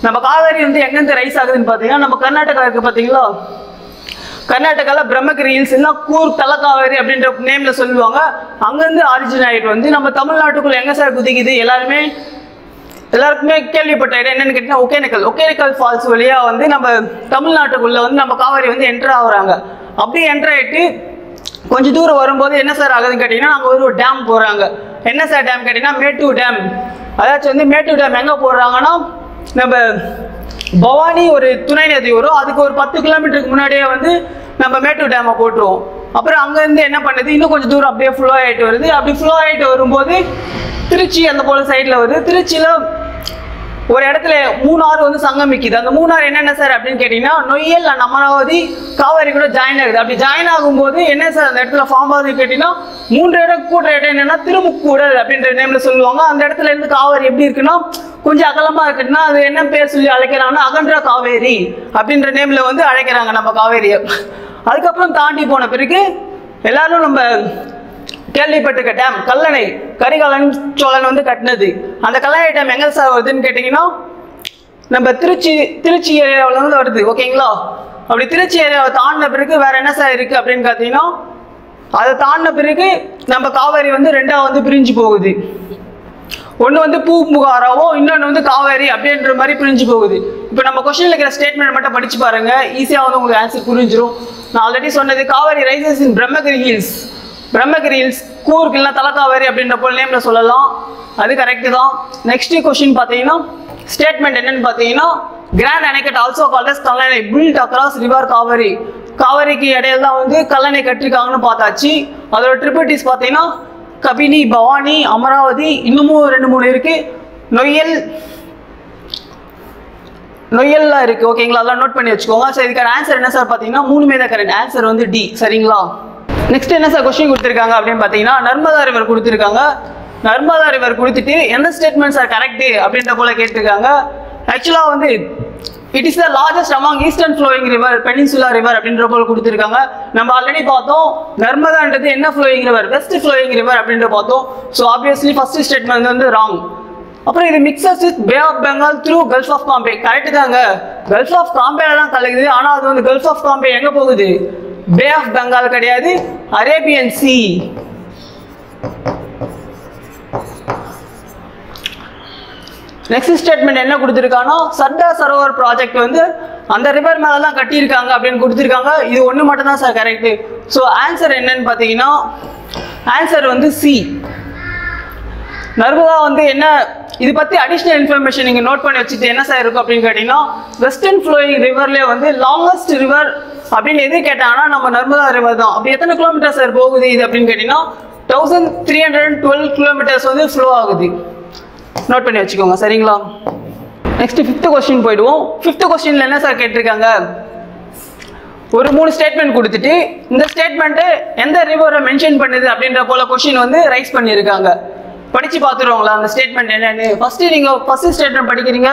நம்ம காவேரி வந்து எங்கேருந்து ரைஸ் ஆகுதுன்னு பார்த்தீங்கன்னா நம்ம கர்நாடகா இருக்குது பார்த்தீங்களா, கர்நாடகாவில் பிரம்மகிரி ஹில்ஸ் இல்லைனா கூர் தலக்காவேரி அப்படின்ற நேமில் சொல்லுவாங்க. அங்கேருந்து ஆரிஜின் ஆகிட்டு வந்து நம்ம தமிழ்நாட்டுக்குள்ளே எங்கே சார் குதிக்குது, எல்லாருக்குமே கேள்விப்பட்ட இடம் என்னன்னு கேட்டீங்கன்னா ஒகேனக்கல் ஃபால்ஸ் வழியாக வந்து நம்ம தமிழ்நாட்டுக்குள்ளே வந்து நம்ம காவேரி வந்து என்டர் ஆகுறாங்க. அப்படியே என்டர் ஆகிட்டு கொஞ்சம் தூரம் வரும்போது என்ன சார் ஆகுதுன்னு கேட்டிங்கன்னா நாங்கள் ஒரு டேம் போகிறாங்க. என்ன சார் டேம் கேட்டிங்கன்னா மேட்டூர் டேம். அதாச்சும் வந்து மேட்டூர் டேம் எங்கே போடுறாங்கன்னா நம்ம பவானி ஒரு துணை நதி வரும், அதுக்கு ஒரு 10 கிலோமீட்டருக்கு முன்னாடியே வந்து நம்ம மேட்டூர் டேமை போட்டுருவோம். அப்புறம் அங்கேருந்து என்ன பண்ணுது, இன்னும் கொஞ்சம் தூரம் அப்படியே ஃப்ளோ ஆகிட்டு வருது. அப்படி ஃப்ளோ ஆகிட்டு வரும்போது திருச்சி அந்த போல சைடில் வருது. திருச்சியில் ஒரு இடத்துல 3 ஆறு வந்து சங்கமிக்குது. அந்த 3 ஆறு என்னென்ன சார் அப்படின்னு கேட்டிங்கன்னா நொய்யல் அண்ட் அமராவதி காவேரி கூட ஜாயின் ஆகுது. அப்படி ஜாயின் ஆகும்போது என்ன சார் அந்த இடத்துல ஃபார்ம் ஆகுதுன்னு கேட்டிங்கன்னா 3 இடம் கூடுற இடம் என்னென்னா திருமுக்கூடல் அப்படின்ற நேமில் சொல்லுவாங்க. அந்த இடத்துல இருந்து காவேரி எப்படி இருக்குன்னா கொஞ்சம் அகலமாக இருக்குன்னா அது என்ன பேர் சொல்லி அழைக்கிறாங்கன்னா அகன்ற காவேரி அப்படின்ற நேமில் வந்து அழைக்கிறாங்க நம்ம காவேரியை. அதுக்கப்புறம் தாண்டி போன பிறகு எல்லாரும் நம்ம கேள்விப்பட்டிருக்க டேம் கல்லணை, கரிகாலன் சோழன் வந்து கட்டினது. அந்த கல்லணை டேம் எங்கே சார் வருதுன்னு கேட்டிங்கன்னா நம்ம திருச்சி ஏரியாவில் வந்து வருது. ஓகேங்களா? அப்படி திருச்சி ஏரியாவை தாண்டின பிறகு வேற என்ன சார் இருக்குது அப்படின்னு பார்த்தீங்கன்னா அதை தாண்டின பிறகு நம்ம காவேரி வந்து 2ஆக வந்து பிரிஞ்சு போகுது. ஒன்று வந்து பூம்புகாராவோ இன்னொன்று வந்து காவேரி அப்படின்ற மாதிரி பிரிஞ்சு போகுது. இப்போ நம்ம கொஸ்டினில் இருக்கிற ஸ்டேட்மெண்ட் மட்டும் படிச்சு பாருங்க, ஈஸியாக வந்து உங்களுக்கு ஆன்சர் புரிஞ்சிடும். நான் ஆல்ரெடி சொன்னது Kaveri rises in Brahmagiri hills, Coorg இல்லை தலக்காவேரி அப்படின்ற போல் நேமில் சொல்லலாம். அது கரெக்டு தான். நெக்ஸ்ட் கொஸ்டின் பார்த்தீங்கன்னா ஸ்டேட்மெண்ட் என்னன்னு பார்த்தீங்கன்னா grand anicut also called as Kallanai built across river Kaveri. காவேரிக்கு இடையில தான் வந்து கல்லணை கட்டிருக்காங்கன்னு பார்த்தாச்சு. அதோட ட்ரிபியூட்டரிஸ் பார்த்தீங்கன்னா கபினி, பவானி, அமராவதி, இன்னமும் 2-3 இருக்கு. நொய்யல்லாம் இருக்கு. ஓகேங்களா? அதெல்லாம் நோட் பண்ணி வச்சுக்கோங்க. சரி, இதுக்கான ஆன்சர் என்ன சார் பார்த்தீங்கன்னா 3மே தான் கரெக்ட். ஆன்சர் வந்து டி. சரிங்களா? நெக்ஸ்ட் என்ன சார் கொஸ்டின் கொடுத்துருக்காங்க அப்படின்னு பார்த்தீங்கன்னா நர்மதா ரிவர் கொடுத்துருக்காங்க. நர்மதா ரிவர் கொடுத்துட்டு எந்த ஸ்டேட்மெண்ட் சார் கரெக்ட் அப்படின்ற போல கேட்டிருக்காங்க. ஆக்சுவலாக வந்து it is the largest among eastern flowing river, peninsula river அப்படின்ற போல கொடுத்துருக்காங்க. நம்ம ஆல்ரெடி பார்த்தோம் நர்மதான்றது என்ன flowing river, west flowing river அப்படின்ற பார்த்தோம். ஸோ ஆப்வியஸ்லி ஃபர்ஸ்ட் ஸ்டேட்மெண்ட் வந்து ராங். அப்புறம் இது mixes with bay of Bengal through gulf of Cambay. Correct தாங்க, கல்ஃப் ஆஃப் காம்பேல தான் கலக்குது. ஆனால் அது வந்து கல்ஃப் ஆஃப் காம்பே எங்கே போகுது, பே ஆஃப் பெங்கால் கிடையாது, அரேபியன் சி. நெக்ஸ்ட் ஸ்டேட்மெண்ட் என்ன கொடுத்துருக்காங்கன்னா சர்தார் சரோவர் ப்ராஜெக்ட் வந்து அந்த ரிவர் மேலே தான் கட்டியிருக்காங்க அப்படின்னு கொடுத்துருக்காங்க. இது ஒன்று மட்டும் தான் சார் கரெக்டு. ஸோ ஆன்சர் என்னன்னு பார்த்தீங்கன்னா ஆன்சர் வந்து சி. நர்மதா வந்து என்ன இது பற்றி அடிஷ்னல் இன்ஃபர்மேஷன் நீங்கள் நோட் பண்ணி வச்சுட்டு என்ன சார் இருக்கும் அப்படின்னு கேட்டிங்கன்னா வெஸ்டர்ன் ஃப்ளோயிங் ரிவர்லேயே வந்து லாங்கஸ்ட் ரிவர் அப்படின்னு எது கேட்டாங்கன்னா நம்ம நர்மதா ரிவர் தான். அப்படி எத்தனை கிலோமீட்டர் சார் போகுது இது அப்படின்னு கேட்டிங்கன்னா 1312 கிலோமீட்டர்ஸ் வந்து ஃப்ளோ ஆகுது. நோட் பண்ணி வச்சுக்கோங்க. சரிங்களா? நெக்ஸ்ட் 5th கொஸ்டின் போயிடுவோம். 5th கொஸ்டின்ல என்ன சார் கேட்டிருக்காங்க, ஒரு 3 ஸ்டேட்மெண்ட் கொடுத்துட்டு இந்த ஸ்டேட்மெண்ட்டு எந்த ரிவரை மென்ஷன் பண்ணுது அப்படின்ற போல கொஸ்டின் வந்து ரைஸ் பண்ணியிருக்காங்க. படிச்சு பார்த்துருவாங்களா அந்த ஸ்டேட்மெண்ட் என்னன்னு? ஃபர்ஸ்ட் ஸ்டேட்மெண்ட் படிக்கிறீங்க,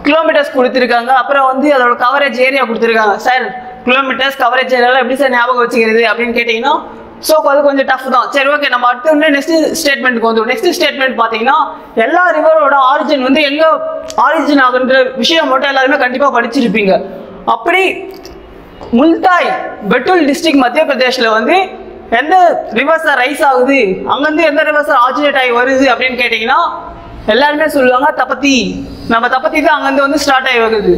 கிலோமீட்டர்ஸ் கொடுத்துருக்காங்க. அப்புறம் வந்து அதோட கவரேஜ் ஏரியா கொடுத்துருக்காங்க. சார் கிலோமீட்டர்ஸ் கவரேஜ் ஏரியாவில் எப்படி சார் ஞாபகம் வச்சுக்கிறது அப்படின்னு கேட்டிங்கன்னா ஸோ அது கொஞ்சம் டஃப் தான். சரி, ஓகே, நம்ம அடுத்து வந்து நெக்ஸ்ட் ஸ்டேட்மெண்ட்டுக்கு வந்துடும். நெக்ஸ்ட் ஸ்டேட்மெண்ட் பார்த்தீங்கன்னா எல்லா ரிவரோட ஆரிஜின் வந்து எங்கே ஆரிஜின் ஆகுன்ற விஷயம் மட்டும் எல்லாருமே கண்டிப்பாக படிச்சிருப்பீங்க. அப்படி முல்தாய் பெட்டுல் டிஸ்ட்ரிக்ட் மத்திய பிரதேஷில் வந்து எந்த ரிவர்ஸாக ரைஸ் ஆகுது, அங்கேருந்து எந்த ரிவர்ஸாக ஆரிஜினேட் ஆகி வருது அப்படின்னு கேட்டிங்கன்னா எல்லாருமே சொல்லுவாங்க தபத்தி. நம்ம தபத்தி தான் அங்கேருந்து வந்து ஸ்டார்ட் ஆகி வருது.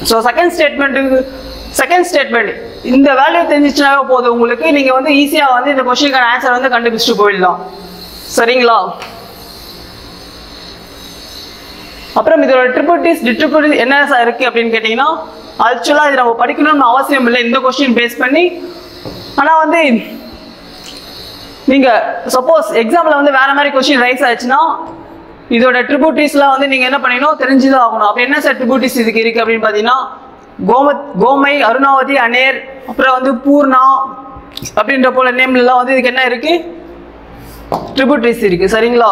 ஸோ செகண்ட் ஸ்டேட்மெண்ட் இந்த வேல்யூ தெரிஞ்சிச்சுனா போதும் உங்களுக்கு, நீங்கள் வந்து ஈஸியாக வந்து இந்த கொஸ்டினுக்கான ஆன்சர் வந்து கண்டுபிடிச்சிட்டு போயிடலாம். சரிங்களா? அப்புறம் இதோட ட்ரிபியூட்டரிஸ் என்ன இருக்குது அப்படின்னு கேட்டிங்கன்னா ஆக்சுவலாக இது நம்ம படிக்கணும்னு அவசியம் இல்லை இந்த கொஸ்டின் பேஸ் பண்ணி. ஆனால் வந்து நீங்கள் சப்போஸ் எக்ஸாமில் வந்து வேறு மாதிரி கொஸ்டின் ரைஸ் ஆச்சுன்னா இதோட ட்ரிபியூட்டரிஸ்லாம் வந்து நீங்கள் என்ன பண்ணணும் தெரிஞ்சுதான் ஆகணும். அப்போ என்ன சார் ட்ரிபியூட்டரிஸ் இதுக்கு இருக்குது அப்படின்னு பார்த்தீங்கன்னா கோமை, அருணாவதி, அனேர், அப்புறம் வந்து பூர்ணா அப்படின்ற போல நேம்லாம் வந்து இதுக்கு என்ன இருக்குது ட்ரிபியூட்டரிஸ் இருக்குது. சரிங்களா?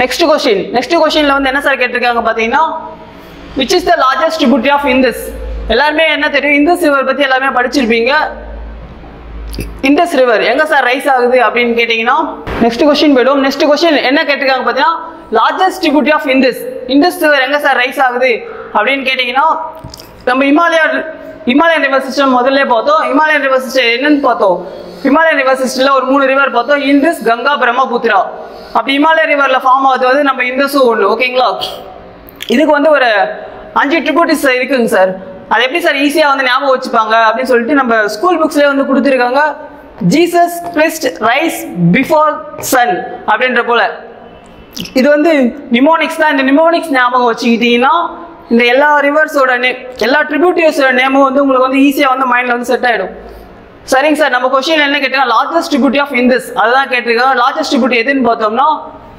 நெக்ஸ்ட் கொஸ்டினில் வந்து என்ன சார் கேட்டிருக்காங்க பார்த்தீங்கன்னா which is the largest tributary of Indus. எல்லாருமே என்ன தெரியும் இண்டஸ் ரிவர் பற்றி எல்லாருமே படிச்சிருப்பீங்க. இண்டஸ் ரிவர் எங்கே சார் ரைஸ் ஆகுது அப்படின்னு கேட்டிங்கன்னா நெக்ஸ்ட் கொஸ்டின் போய்டும். நெக்ஸ்ட் கொஸ்டின் என்ன கேட்டிருக்காங்க பார்த்தீங்கன்னா largest tributary of Indus river எங்கே சார் ரைஸ் ஆகுது அப்படின்னு கேட்டிங்கன்னா நம்ம இமாலயன் ரிவர் சிஸ்டம் முதல்ல பார்த்தோம். இமாலயன் ரிவர் சிஸ்டம் என்னன்னு பார்த்தோம். இமாலயன் ரிவர் சிஸ்டமில் ஒரு 3 ரிவர் பார்த்தோம், இண்டஸ், கங்கா, பிரம்மபுத்திரா. அப்படி இமாலய ரிவரில் ஃபார்ம் ஆகுது வந்து நம்ம இண்டஸும் ஒன்று. ஓகேங்களா? இதுக்கு வந்து ஒரு 5 ட்ரிபியூட்டரிஸ் இருக்குங்க சார். அது எப்படி சார் ஈஸியாக வந்து ஞாபகம் வச்சுப்பாங்க அப்படின்னு சொல்லிட்டு நம்ம ஸ்கூல் புக்ஸ்லேயே வந்து கொடுத்துருக்காங்க. Jesus Christ rise before sun அப்படின்ற போல இது வந்து நிமோனிக்ஸ் தான். இந்த நிமோனிக்ஸ் ஞாபகம் வச்சுக்கிட்டீங்கன்னா இந்த எல்லா ரிவர்ஸோட எல்லா ட்ரிபியூட்டரிஸோட நேமும் வந்து உங்களுக்கு வந்து ஈஸியாக வந்து மைண்டில் வந்து செட் ஆகிடும். சரிங்க சார், நம்ம கொஸ்டின் என்ன கேட்டீங்கன்னா லார்ஜஸ்ட் ட்ரிபியூட்டரி ஆஃப் இண்டஸ் அதுதான் கேட்டிருக்காங்க. லார்ஜஸ்ட் ட்ரிபியூட்டரி எதுன்னு பார்த்தோம்னா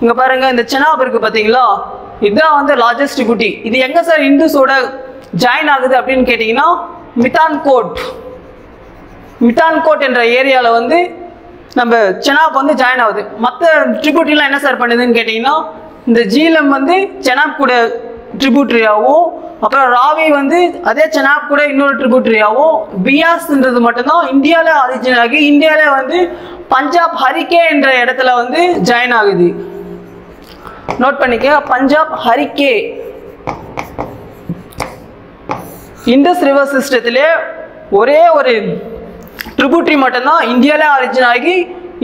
இங்கே பாருங்க இந்த செனாப் இருக்குது பார்த்தீங்களா, இதுதான் வந்து லார்ஜஸ்ட் ட்ரிபியூட்டரி. இது எங்கே சார் இண்டஸோட ஜாயின் ஆகுது அப்படின்னு கேட்டிங்கன்னா மிட்டான்கோட் என்ற ஏரியாவில் வந்து நம்ம செனாப் வந்து ஜாயின் ஆகுது. மற்ற ட்ரிபியூட்டரிலாம் என்ன சார் பண்ணுதுன்னு கேட்டிங்கன்னா இந்த ஜீலம் வந்து செனாப் கூட ட்ரிபியூட்டரியாகவும், அப்புறம் ராவி வந்து அதே செனாப் கூட இன்னொரு ட்ரிபியூட்டரியாகவும், பியாஸ்ன்றது மட்டும்தான் இந்தியாவில் ஆரிஜின் ஆகி இந்தியாவில் வந்து பஞ்சாப் ஹரிகே என்ற இடத்துல வந்து ஜாயின் ஆகுது. நோட் பண்ணிக்க, பஞ்சாப் ஹரிகே. இண்டஸ் ரிவர் சிஸ்டத்திலே ஒரே ஒரு ட்ரிபியூட்டரி மட்டும்தான் இந்தியாவிலே ஆரிஜின் ஆகி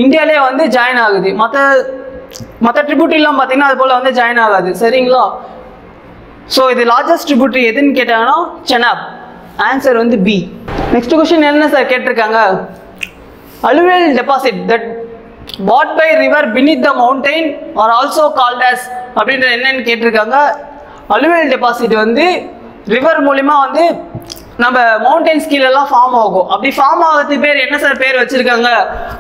இந்தியாவிலே வந்து ஜாயின் ஆகுது. மற்ற ட்ரிபியூட்டரிலாம் பார்த்தீங்கன்னா அது போல் வந்து ஜாயின் ஆகாது. சரிங்களா? ஸோ இது லார்ஜஸ்ட் ட்ரிபியூட்டரி எதுன்னு கேட்டாங்கன்னா செனாப். ஆன்சர் வந்து பி. நெக்ஸ்ட் கொஸ்டின் என்ன சார் கேட்டிருக்காங்க, alluvial deposit that bought by river beneath the mountain are also called as அப்படின்ற என்னன்னு கேட்டிருக்காங்க. alluvial deposit வந்து ரிவர் மூலிமா வந்து நம்ம மவுண்டன்ஸ் கீழெல்லாம் ஃபார்ம் ஆகும். அப்படி ஃபார்ம் ஆகிறதுக்கு பேர் என்ன சார் பேர் வச்சிருக்காங்க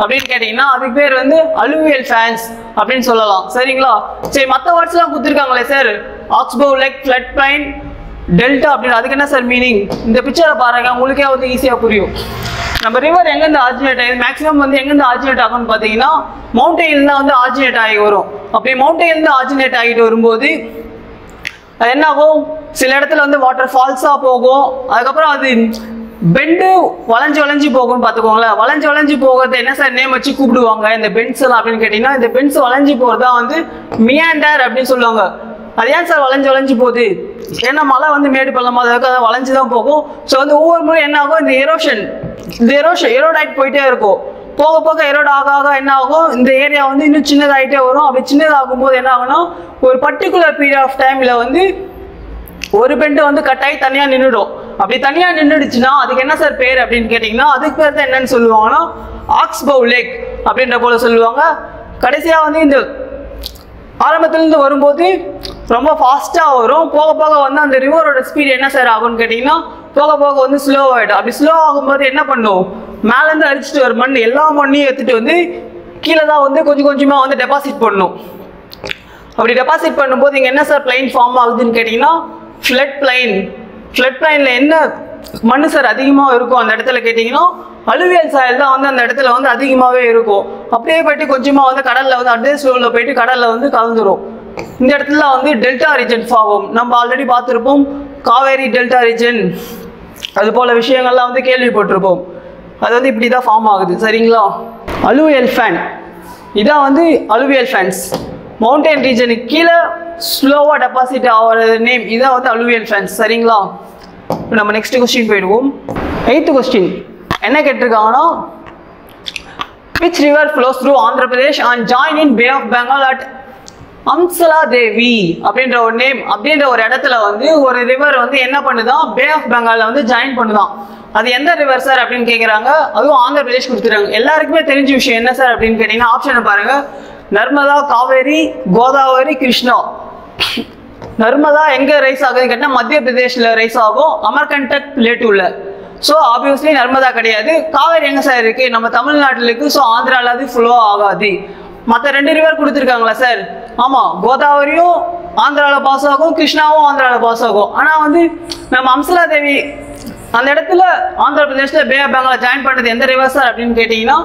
அப்படின்னு கேட்டிங்கன்னா அதுக்கு பேர் வந்து அலுவியல் ஃபேன்ஸ் அப்படின்னு சொல்லலாம். சரிங்களா? சரி, மற்ற வேர்ட்ஸ்லாம் கொடுத்துருக்காங்களே sir, oxbow lake, flood plain, delta அப்படின்னு, அதுக்கு என்ன சார் மீனிங்? இந்த பிக்சரை பாருங்க, உங்களுக்கே வந்து ஈஸியாக புரியும். நம்ம ரிவர் எங்கேருந்து ஆர்ஜினேட் ஆகுது, மேக்ஸிமம் வந்து எங்கேருந்து ஆர்ஜினேட் ஆகும்னு பார்த்தீங்கன்னா மவுண்டெயின்ல தான் வந்து ஆர்ஜினேட் ஆகி வரும். அப்படி மவுண்டெயின்ல ஆர்ஜினேட் ஆகிட்டு வரும்போது அது என்ன ஆகும், சில இடத்துல வந்து வாட்டர் ஃபால்ஸாக போகும். அதுக்கப்புறம் அது பெண்டு வளைஞ்சு போகும்னு பார்த்துக்கோங்களேன். வளைஞ்சு போகிறது என்ன சார் நேம் வச்சு கூப்பிடுவாங்க இந்த பெண்ட்ஸ் எல்லாம் அப்படின்னு கேட்டிங்கன்னா இந்த பெண்ட்ஸ் வளைஞ்சு போகிறது தான் வந்து மியாண்டர் அப்படின்னு சொல்லுவாங்க. அது ஏன் சார் வளைஞ்சு போகுது? ஏன்னா மழை வந்து மேடு பள்ளமாக இருக்கும், அதை வளைஞ்சு தான் போகும். ஸோ வந்து ஒவ்வொரு முறை என்ன ஆகும், இந்த எரோடைட் போயிட்டே இருக்கும். போக எரோட் ஆக என்ன ஆகும், இந்த ஏரியா வந்து இன்னும் சின்னதாகிட்டே வரும். அப்படி சின்னதாகும் போது என்ன ஆகும்னா ஒரு பர்டிகுலர் பீரியட் ஆஃப் டைமில் வந்து ஒரு பெண்டு வந்து கட்டாயி தனியாக நின்றுடும். அப்படி தனியாக நின்றுடுச்சுன்னா அதுக்கு என்ன சார் பேர் அப்படின்னு கேட்டிங்கன்னா அதுக்கு பேர் தான் என்னன்னு சொல்லுவாங்கன்னா ஆக்ஸ்போ லேக் அப்படின்ற போல சொல்லுவாங்க. கடைசியாக வந்து இந்த ஆரம்பத்துலேருந்து வரும்போது ரொம்ப ஃபாஸ்ட்டாக வரும். போக வந்து அந்த ரிவரோட ஸ்பீட் என்ன சார் ஆகும்னு கேட்டிங்கன்னா போக வந்து ஸ்லோ ஆகிடும். அப்படி ஸ்லோ ஆகும்போது என்ன பண்ணும், மேலேருந்து அடிச்சுட்டு வர மண் எல்லா மண்ணையும் எடுத்துகிட்டு வந்து கீழே தான் வந்து கொஞ்சமாக வந்து டெபாசிட் பண்ணணும். அப்படி டெபாசிட் பண்ணும்போது இங்கே என்ன சார் பிளைன் ஃபார்ம் ஆகுதுன்னு கேட்டிங்கன்னா ஃப்ளட் பிளைனில் என்ன மண் சார் அதிகமாக இருக்கும் அந்த இடத்துல கேட்டிங்கன்னா அலுவியல் சாயல் தான் வந்து அந்த இடத்துல வந்து அதிகமாகவே இருக்கும். அப்படியே போயிட்டு கொஞ்சமாக வந்து கடலில் வந்து அட்வே ஸ்லோவில் போயிட்டு கடலில் வந்து கலந்துரும். இந்த இடத்துல வந்து டெல்டா ரீஜன் ஃபார்ம் நம்ம ஆல்ரெடி பார்த்துருப்போம், காவேரி டெல்டா ரீஜன் அது போல் விஷயங்கள்லாம் வந்து கேள்விப்பட்டிருப்போம். அது வந்து இப்படி தான் ஃபார்ம் ஆகுது. சரிங்களா? அலுவியல் ஃபேன் இதான் வந்து அலுவியல் ஃபேன்ஸ். மவுண்டன் ரீஜனுக்கு கீழே ஸ்லோவாக டெபாசிட் ஆகிற நேம் இதான் வந்து அலுவியல் ஃபேன்ஸ். சரிங்களா? இப்போ நம்ம நெக்ஸ்ட் கொஸ்டின் போயிடுவோம். 8th கொஸ்டின் என்ன கேட்டிருக்காங்கன்னா which river flows through Andhra Pradesh and join in Bay of Bengal at அம்சலா தேவி அப்படின்ற ஒரு நேம் அப்படின்ற ஒரு இடத்துல வந்து ஒரு ரிவர் வந்து என்ன பண்ணுதான் பே ஆஃப் பெங்காலில் வந்து ஜாயின் பண்ணுதான். அது எந்த ரிவர் சார் அப்படின்னு கேட்குறாங்க. அதுவும் ஆந்திர பிரதேஷ் கொடுத்துறாங்க. எல்லாருக்குமே தெரிஞ்ச விஷயம் என்ன சார் அப்படின்னு கேட்டிங்கன்னா ஆப்ஷனை பாருங்க, நர்மதா, காவேரி, கோதாவரி, கிருஷ்ணா. நர்மதா எங்க ரைஸ் ஆகுதுன்னு கேட்டால் மத்திய பிரதேஷ்ல ரைஸ் ஆகும், அமர்கண்டக் பிளேட்டூல. ஸோ ஆப்வியஸ்லி நர்மதா கிடையாது. காவேரி எங்க சார் இருக்கு? நம்ம தமிழ்நாட்டில் இருக்கு. ஸோ ஆந்திரால அது ஃப்ளோ ஆகாது. மற்ற 2 ரிவர் கொடுத்துருக்காங்களா சார்? ஆமா, கோதாவரியும் ஆந்திரால பாஸ் ஆகும், கிருஷ்ணாவும் ஆந்திரால பாஸ் ஆகும். ஆனா வந்து நம்ம அம்சலா தேவி அந்த இடத்துல ஆந்திர பிரதேஷ்ல பே ஆஃப் பெங்கால ஜாயின் பண்றது எந்த ரிவர் சார் அப்படின்னு கேட்டீங்கன்னா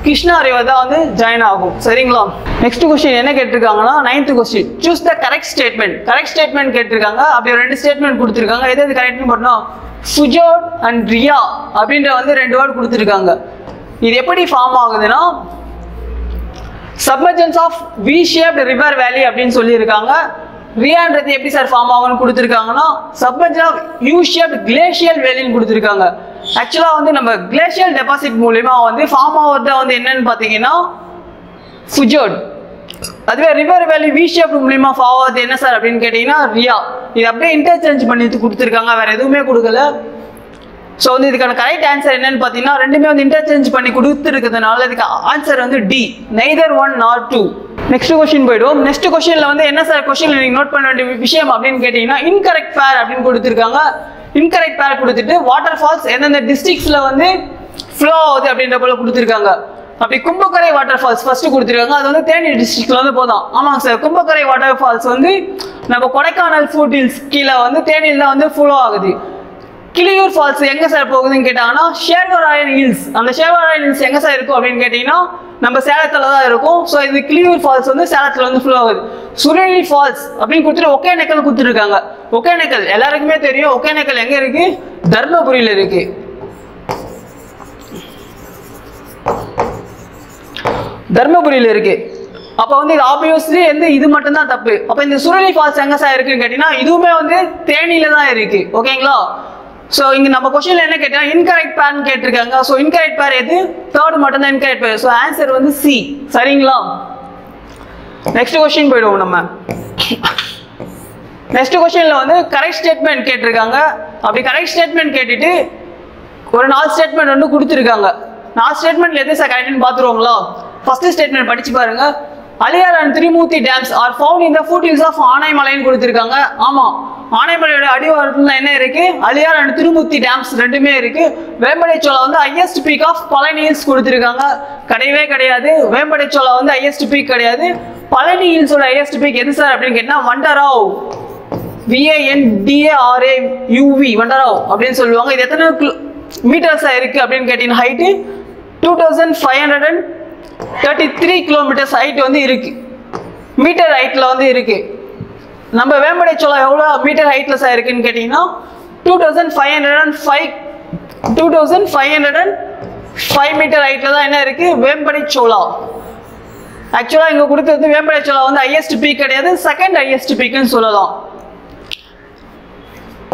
கிருஷ்ணா ரிவர் தான் வந்து ஜாயின் ஆகும். சரிங்களா? நெக்ஸ்ட் கொஸ்டின் என்ன கேட்டிருக்காங்கன்னா 9th question, choose the correct statement. Correct statement கேட்டிருக்காங்க. அப்படி 2 ஸ்டேட்மெண்ட் கொடுத்துருக்காங்க. எது கரெக்ட்னு பண்ணோம்? ஃபுஜோட் அண்ட் ரியா அப்படின்ற வந்து 2 வேர்டு கொடுத்துருக்காங்க. இது எப்படி ஃபார்ம் ஆகுதுன்னா submergence of V shaped river valley அப்படின்னு சொல்லியிருக்காங்க. ரியான்றது எப்படி சார் ஃபார்ம் ஆகும்னு கொடுத்துருக்காங்கன்னா submergence of U shaped glacial வேலின்னு கொடுத்துருக்காங்க. ஆக்சுவலா வந்து நம்ம கிளேஷியல் டெபாசிட் மூலியமா வந்து ஃபார்ம் ஆகுறது வந்து என்னன்னு பார்த்தீங்கன்னா ஃபுஜோட். அதுவே ரிவர் வேலி வி ஷேப்ட் மூலியமா ஃபார்ம் ஆகுது என்ன சார் அப்படின்னு கேட்டீங்கன்னா ரியா. இது அப்படியே இன்டர்சேஞ்ச் பண்ணி கொடுத்துருக்காங்க, வேற எதுவுமே கொடுக்கல. ஸோ வந்து இதுக்கான கரெக்ட் ஆன்சர் என்னன்னு பார்த்தீங்கன்னா ரெண்டுமே வந்து இன்டர்சேஞ்ச் பண்ணி கொடுத்துருக்கிறதுனால இதுக்கு ஆன்சர் வந்து D, neither 1 nor 2. Next question போயிடுவோம். நெக்ஸ்ட் கொஸ்டின்ல வந்து என்ன சார் கொஸ்டின் நீங்க நோட் பண்ண வேண்டிய விஷயம் அப்படின்னு கேட்டீங்கன்னா இன்கரெக்ட் பேர் அப்படின்னு கொடுத்துருக்காங்க. இன்கரெக்ட் பேர் கொடுத்துட்டு வாட்டர் ஃபால்ஸ் எந்தெந்த டிஸ்ட்ரிக்ட்ஸ்ல வந்து ஃப்ளோ ஆகுது அப்படின்ற போல கொடுத்துருக்காங்க. அப்படி கும்பக்கரை வாட்டர் ஃபால்ஸ் ஃபர்ஸ்ட் கொடுத்துருக்காங்க. அது வந்து தேனி டிஸ்ட்ரிக்ட்ல வந்து போதும். ஆமாங்க சார், கும்பக்கரை வாட்டர் ஃபால்ஸ் வந்து நம்ம கொடைக்கானல் ஃபுட் ஹில்ஸ் கீழே வந்து தேனியில் தான் வந்து ஃப்ளோ ஆகுது. கிளியூர் ஃபால்ஸ் எங்க சார் போகுதுன்னு கேட்டாங்கன்னா ஷேர்வராயன் ஹில்ஸ். அந்த ஷேர்வராயன் ஹில்ஸ் எங்க சார் இருக்கும் அப்படின்னு கேட்டீங்கன்னா நம்ம சேலத்துல தான் இருக்கும். ஸோ இது கிளியூர் ஃபால்ஸ் வந்து சேலத்துல வந்து ஃப்ளோ ஆகுது. சுரேலி ஃபால்ஸ் அப்படின்னு கொடுத்துட்டு ஒகேனக்கல் கொடுத்துருக்காங்க. ஒகேனக்கல் எல்லாருக்குமே தெரியும். ஒகேனக்கல் எங்க இருக்கு? தர்மபுரியில இருக்கு. தர்மபுரியில இருக்கு. அப்ப வந்து இது ஆப்வியஸ்லி வந்து இது மட்டும் தான் தப்பு. அப்ப இந்த சுரலி ஃபால்ஸ் எங்க சார் இருக்குன்னு கேட்டீங்கன்னா இதுவுமே வந்து தேனியில தான் இருக்கு. ஓகேங்களா? ஸோ இங்க நம்ம கொஸ்டின்ல என்ன கேட்டா இன்கரெக்ட் பேர்னு கேட்டிருக்காங்க. ஸோ இன்கரெக்ட் பேர் எது? தேர்ட் மட்டும் தான் இன்கரெக்ட் பேர். ஸோ ஆன்சர் வந்து சி. சரிங்களா? நெக்ஸ்ட் கொஸ்டின் போயிடுவோம் நம்ம. நெக்ஸ்ட் கொஸ்டின்ல வந்து கரெக்ட் ஸ்டேட்மெண்ட் கேட்டிருக்காங்க. அப்படி கரெக்ட் ஸ்டேட்மெண்ட் கேட்டுட்டு ஒரு 4 ஸ்டேட்மெண்ட் வந்து கொடுத்துருக்காங்க. 4 ஸ்டேட்மெண்ட்ல எது சார் கரெக்ட்னு பார்த்துருவோங்களா? ஃபர்ஸ்ட் ஸ்டேட்மெண்ட் படிச்சு பாருங்க. Aliyar and Thirumurthy dams are found in the foothills of ஆனைமலைன்னு கொடுத்துருக்காங்க. ஆமா, ஆனைமலையோட அடிவாரத்துல என்ன இருக்கு? அலியார் அண்ட் திருமூர்த்தி டேம்ஸ் ரெண்டுமே இருக்கு. வேம்படை சோளா வந்து highest peak of Palani hills கொடுத்துருக்காங்க. கிடையவே கிடையாது. வேம்படை சோளா வந்து ஹையஸ்ட் பீக் கிடையாது. பழனி ஹில்ஸோட ஹையஸ்ட் பீக் எது சார் அப்படின்னு கேட்டா வண்டராவ், VANDARAUV வண்டராவ் அப்படின்னு சொல்லுவாங்க. இது எத்தனை மீட்டர்ஸா இருக்கு அப்படின்னு கேட்டீங்கன்னா ஹைட்டு 2533 கிலோமீட்டர்ஸ் ஹைட் வந்து இருக்கு. மீட்டர் ஹைட்ல வந்து இருக்கு. நம்ம வேம்படை சோளா எவ்வளோ மீட்டர் ஹைட்ல சார் இருக்குன்னு கேட்டீங்கன்னா 2505 மீட்டர் ஹைட்ல தான் என்ன இருக்கு? வேம்படை சோளா. ஆக்சுவலா இங்க கொடுத்தது வேம்படை சோளா வந்து ஹையஸ்ட் பீக் கிடையாது, செகண்ட் ஹையஸ்ட் பீக்னு சொல்லலாம்.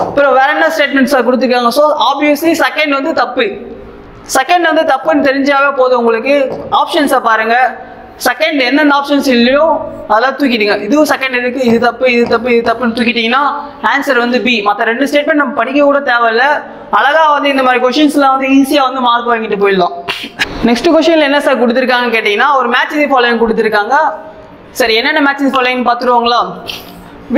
அப்புறம் வேற என்ன ஸ்டேட்மெண்ட்ஸ் கொடுத்துருக்காங்க? ஸோ ஆப்வியஸ்லி செகண்ட் வந்து தப்பு. செகண்ட் வந்து தப்புன்னு தெரிஞ்சாவே போதும் உங்களுக்கு. ஆப்ஷன்ஸை பாருங்க. செகண்ட் எந்தெந்த ஆப்ஷன்ஸ் இல்லையோ அதெல்லாம் தூக்கிடுங்க. இதுவும் செகண்ட் இருக்கு, இது தப்பு, இது தப்பு, இது தப்புன்னு தூக்கிட்டீங்கன்னா ஆன்சர் வந்து பி. மற்ற 2 ஸ்டேட்மெண்ட் நம்ம படிக்க கூட தேவையில்ல. அழகா வந்து இந்த மாதிரி கொஸ்டின்ஸ்லாம் வந்து ஈஸியாக வந்து மார்க் வாங்கிட்டு போயிடலாம். நெக்ஸ்ட் கொஸ்டின்ல என்ன சார் கொடுத்துருக்காங்கன்னு கேட்டீங்கன்னா ஒரு மேட்ச் தி ஃபாலோயிங் கொடுத்துருக்காங்க. சரி, என்னென்ன மேட்ச் தி ஃபாலோயிங் பார்த்துருவாங்களா?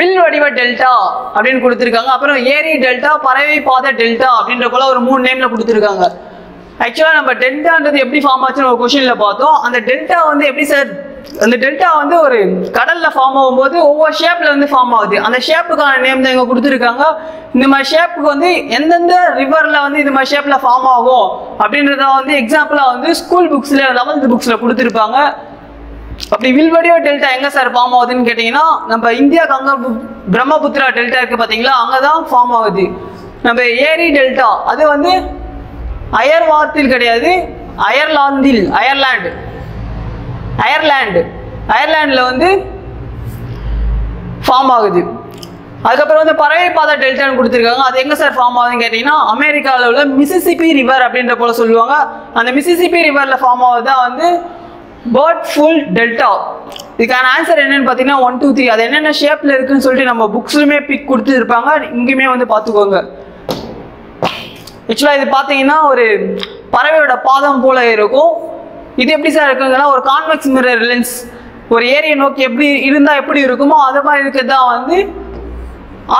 வில் வடிவ டெல்டா அப்படின்னு கொடுத்துருக்காங்க. அப்புறம் ஏரி டெல்டா, பறவை பாதை டெல்டா அப்படின்ற போல ஒரு 3 நேம்ல கொடுத்துருக்காங்க. ஆக்சுவலா நம்ம டெல்டான்றது எப்படி ஃபார்ம் ஆச்சுன்னு ஒரு கொஸ்டின்ல பார்த்தோம். அந்த டெல்டா வந்து எப்படி சார்? அந்த டெல்டா வந்து ஒரு கடல்ல ஃபார்ம் ஆகும்போது ஒவ்வொரு ஷேப்ல வந்து ஃபார்ம் ஆகுது. அந்த ஷேப்புக்கான நேம் தான் இங்க கொடுத்துருக்காங்க. இந்த மாதிரி ஷேப்புக்கு வந்து எந்தெந்த ரிவர்ல வந்து இந்த மாதிரி ஷேப்ல ஃபார்ம் ஆகும் அப்படின்றத வந்து எக்ஸாம்பிளா வந்து ஸ்கூல் புக்ஸ்ல 11th புக்ஸ்ல கொடுத்துருப்பாங்க. அப்படி வில்வடிவ டெல்டா எங்க சார் ஃபார்ம் ஆகுதுன்னு கேட்டீங்கன்னா நம்ம இந்தியா கங்கா பிரம்மபுத்திரா டெல்டா இருக்கு பாத்தீங்களா, அங்கதான் ஃபார்ம் ஆகுது. நம்ம ஏரி டெல்டா அது வந்து அயர்வாத்தில் கிடையாது, அயர்லாண்டுல வந்து ஃபார்ம் ஆகுது. அதுக்கப்புறம் வந்து பறவை பாதை டெல்டான்னு கொடுத்துருக்காங்க. அது எங்க சார் ஃபார்ம் ஆகுதுன்னு கேட்டீங்கன்னா அமெரிக்காவில் உள்ள மிசிசிப்பி ரிவர் அப்படின்ற போல சொல்லுவாங்க. அந்த மிசிசிப்பி ரிவர்ல ஃபார்ம் ஆகுதுதான் வந்து பேர்ட் ஃபுல் டெல்டா. இதுக்கான ஆன்சர் என்னன்னு பார்த்தீங்கன்னா 1 2 3. அது என்னென்ன ஷேப்ல இருக்குன்னு சொல்லிட்டு நம்ம புக்ஸ்லுமே பிக் கொடுத்து இருப்பாங்க, இங்கேயுமே வந்து பார்த்துக்கோங்க. ஆக்சுவலாக இது பார்த்தீங்கன்னா ஒரு பறவையோட பாதம் போல இருக்கும். இது எப்படி சார் இருக்குங்கன்னா ஒரு கான்வெக்ஸ் மிரர் லென்ஸ். ஒரு ஏரியை நோக்கி எப்படி இருந்தால் எப்படி இருக்குமோ அது மாதிரி இருக்கிறது தான் வந்து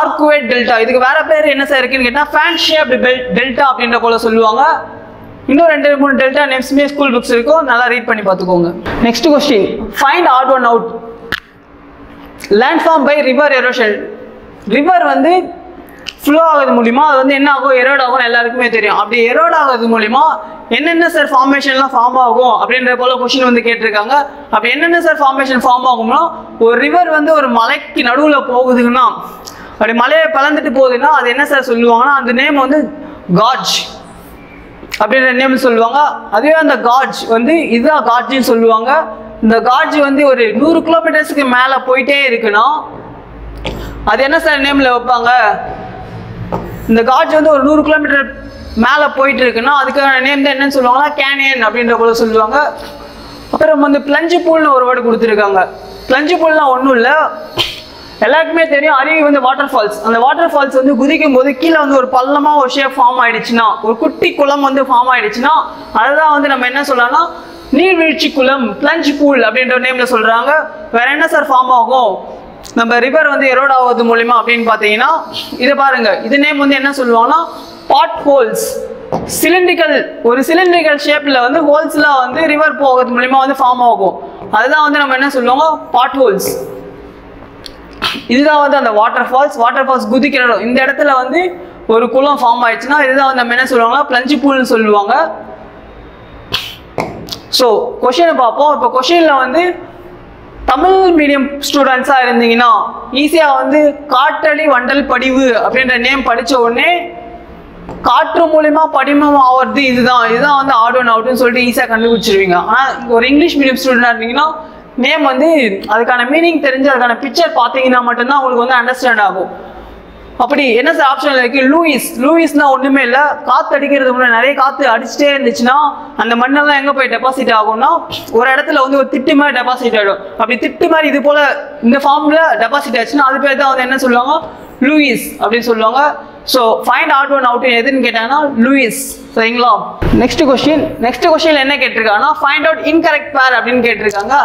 ஆர்குவேட் டெல்டா. இதுக்கு வேற பேர் என்ன சார் இருக்குன்னு கேட்டால் ஃபேன் ஷேப்டு டெல்டா அப்படின்ற போல சொல்லுவாங்க. இன்னும் 2-3 டெல்டா நேம்ஸுமே ஸ்கூல் புக்ஸ் இருக்கும், நல்லா ரீட் பண்ணி பார்த்துக்கோங்க. Next question, find odd one out. Land form by river erosion. River வந்து ஃப்ளோ ஆகுது மூலிமா அது வந்து என்ன ஆகும், எரோட் ஆகும், எல்லாருக்குமே தெரியும். அப்படி எரோட் ஆகுது மூலிமா என்னென்ன சார் ஃபார்மேஷன்லாம் ஃபார்ம் ஆகும் அப்படின்ற போல கொஸ்டின் வந்து கேட்டிருக்காங்க. அப்படி என்னென்ன சார் ஃபார்மேஷன் ஃபார்ம் ஆகும்னா, ஒரு ரிவர் வந்து ஒரு மலைக்கு நடுவில் போகுதுன்னா, அப்படி மலையை பிளந்துட்டு போகுதுன்னா அது என்ன சார் சொல்லுவாங்கன்னா, அந்த நேம் வந்து காட்ஜ் அப்படின்ற நேம் சொல்லுவாங்க. அதுவே அந்த காட்ஜ் வந்து இதுதான் காட்ஜின்னு சொல்லுவாங்க. இந்த காட்ஜ் வந்து ஒரு 100 கிலோமீட்டர்ஸுக்கு மேலே போயிட்டே இருக்குன்னா அது என்ன சார் நேமில் வைப்பாங்க, இந்த காட்ஜ் வந்து ஒரு 100 கிலோமீட்டர் மேலே போயிட்டு இருக்குன்னா அதுக்கான நேம் தான் என்னன்னு சொல்லுவாங்கன்னா கேனியன் அப்படின்ற போல சொல்லுவாங்க. அப்புறம் வந்து பிளஞ்சு பூல்னு ஒரு வேர்டு கொடுத்துருக்காங்க. பிளஞ்சு பூல்னா ஒன்றும் இல்லை, எல்லாருக்குமே தெரியும் அருவி வந்து வாட்டர் ஃபால்ஸ். அந்த வாட்டர் ஃபால்ஸ் வந்து குதிக்கும் போது கீழே வந்து ஒரு பள்ளமாக ஒரு ஷேப் ஃபார்ம் ஆயிடுச்சுன்னா, ஒரு குட்டி குளம் வந்து ஃபார்ம் ஆயிடுச்சுன்னா அதுதான் வந்து நம்ம என்ன சொல்லலாம்னா நீர்வீழ்ச்சி குளம், பிளஞ்ச் பூல் அப்படின்ற நேம்ல சொல்றாங்க. வேற என்ன சார் ஃபார்ம் ஆகும் நம்ம ரிவர் வந்து எரோட் ஆகுது மூலியமா அப்படின்னு பார்த்தீங்கன்னா, இதை பாருங்க, இது நேம் வந்து என்ன சொல்லுவாங்கன்னா பாட் ஹோல்ஸ். சிலிண்ட்ரிக்கல், ஒரு சிலிண்ட்ரிக்கல் ஷேப்ல வந்து ஹோல்ஸ்லாம் வந்து ரிவர் போகிறது மூலியமா வந்து ஃபார்ம் ஆகும். அதுதான் வந்து நம்ம என்ன சொல்லுவாங்க பாட் ஹோல்ஸ். இதுதான் வந்து அந்த வாட்டர் ஃபால்ஸ். வாட்டர் ஃபால்ஸ் குதிக்கிற இடம், இந்த இடத்துல வந்து ஒரு குளம் ஃபார்ம் ஆயிடுச்சுன்னா இதுதான் வந்து நம்ம என்ன சொல்லுவாங்கன்னா பிளஞ்சு பூல்னு சொல்லுவாங்க. ஸோ கொஷினை பார்ப்போம். இப்போ கொஷினில் வந்து தமிழ் மீடியம் ஸ்டூடெண்ட்ஸாக இருந்தீங்கன்னா ஈஸியாக வந்து காற்றடி வண்டல் படிவு அப்படின்ற நேம் படித்த உடனே காற்று மூலிமா படிமம் ஆகிறது இதுதான் வந்து ஆட் ஒன் அவுட்னு சொல்லிட்டு ஈஸியாக கண்டுபிடிச்சிருவீங்க. ஆனால் ஒரு இங்கிலீஷ் மீடியம் ஸ்டூடெண்டாக இருந்தீங்கன்னா நேம் வந்து அதுக்கான மீனிங் தெரிஞ்சு அதுக்கான பிக்சர் பார்த்தீங்கன்னா மட்டும்தான் உங்களுக்கு வந்து அண்டர்ஸ்டாண்ட் ஆகும். அப்படி என்ன சார் ஆப்ஷன் இருக்கு, லூயிஸ். லூயிஸ்னா ஒன்றுமே இல்லை, காற்று அடிக்கிறது முன்னாடி நிறைய காற்று அடிச்சுட்டே இருந்துச்சுன்னா அந்த மண்ணெல்லாம் எங்கே போய் டெபாசிட் ஆகும்னா ஒரு இடத்துல வந்து ஒரு திட்டு மாதிரி டெபாசிட் ஆகிடும். அப்படி திட்டு மாதிரி இது போல் இந்த ஃபார்மில் டெபாசிட் ஆச்சுன்னா அது பேர் தான் வந்து என்ன சொல்லுவாங்க லூயிஸ் அப்படின்னு சொல்லுவாங்க. So find odd one out எதுன்னு கேட்டாங்கன்னா லூயிஸ். சரிங்களா? நெக்ஸ்ட் கொஸ்டின் என்ன கேட்டிருக்காங்கன்னா ஃபைண்ட் அவுட் இன்கரெக்ட் பேர் அப்படின்னு கேட்டிருக்காங்க.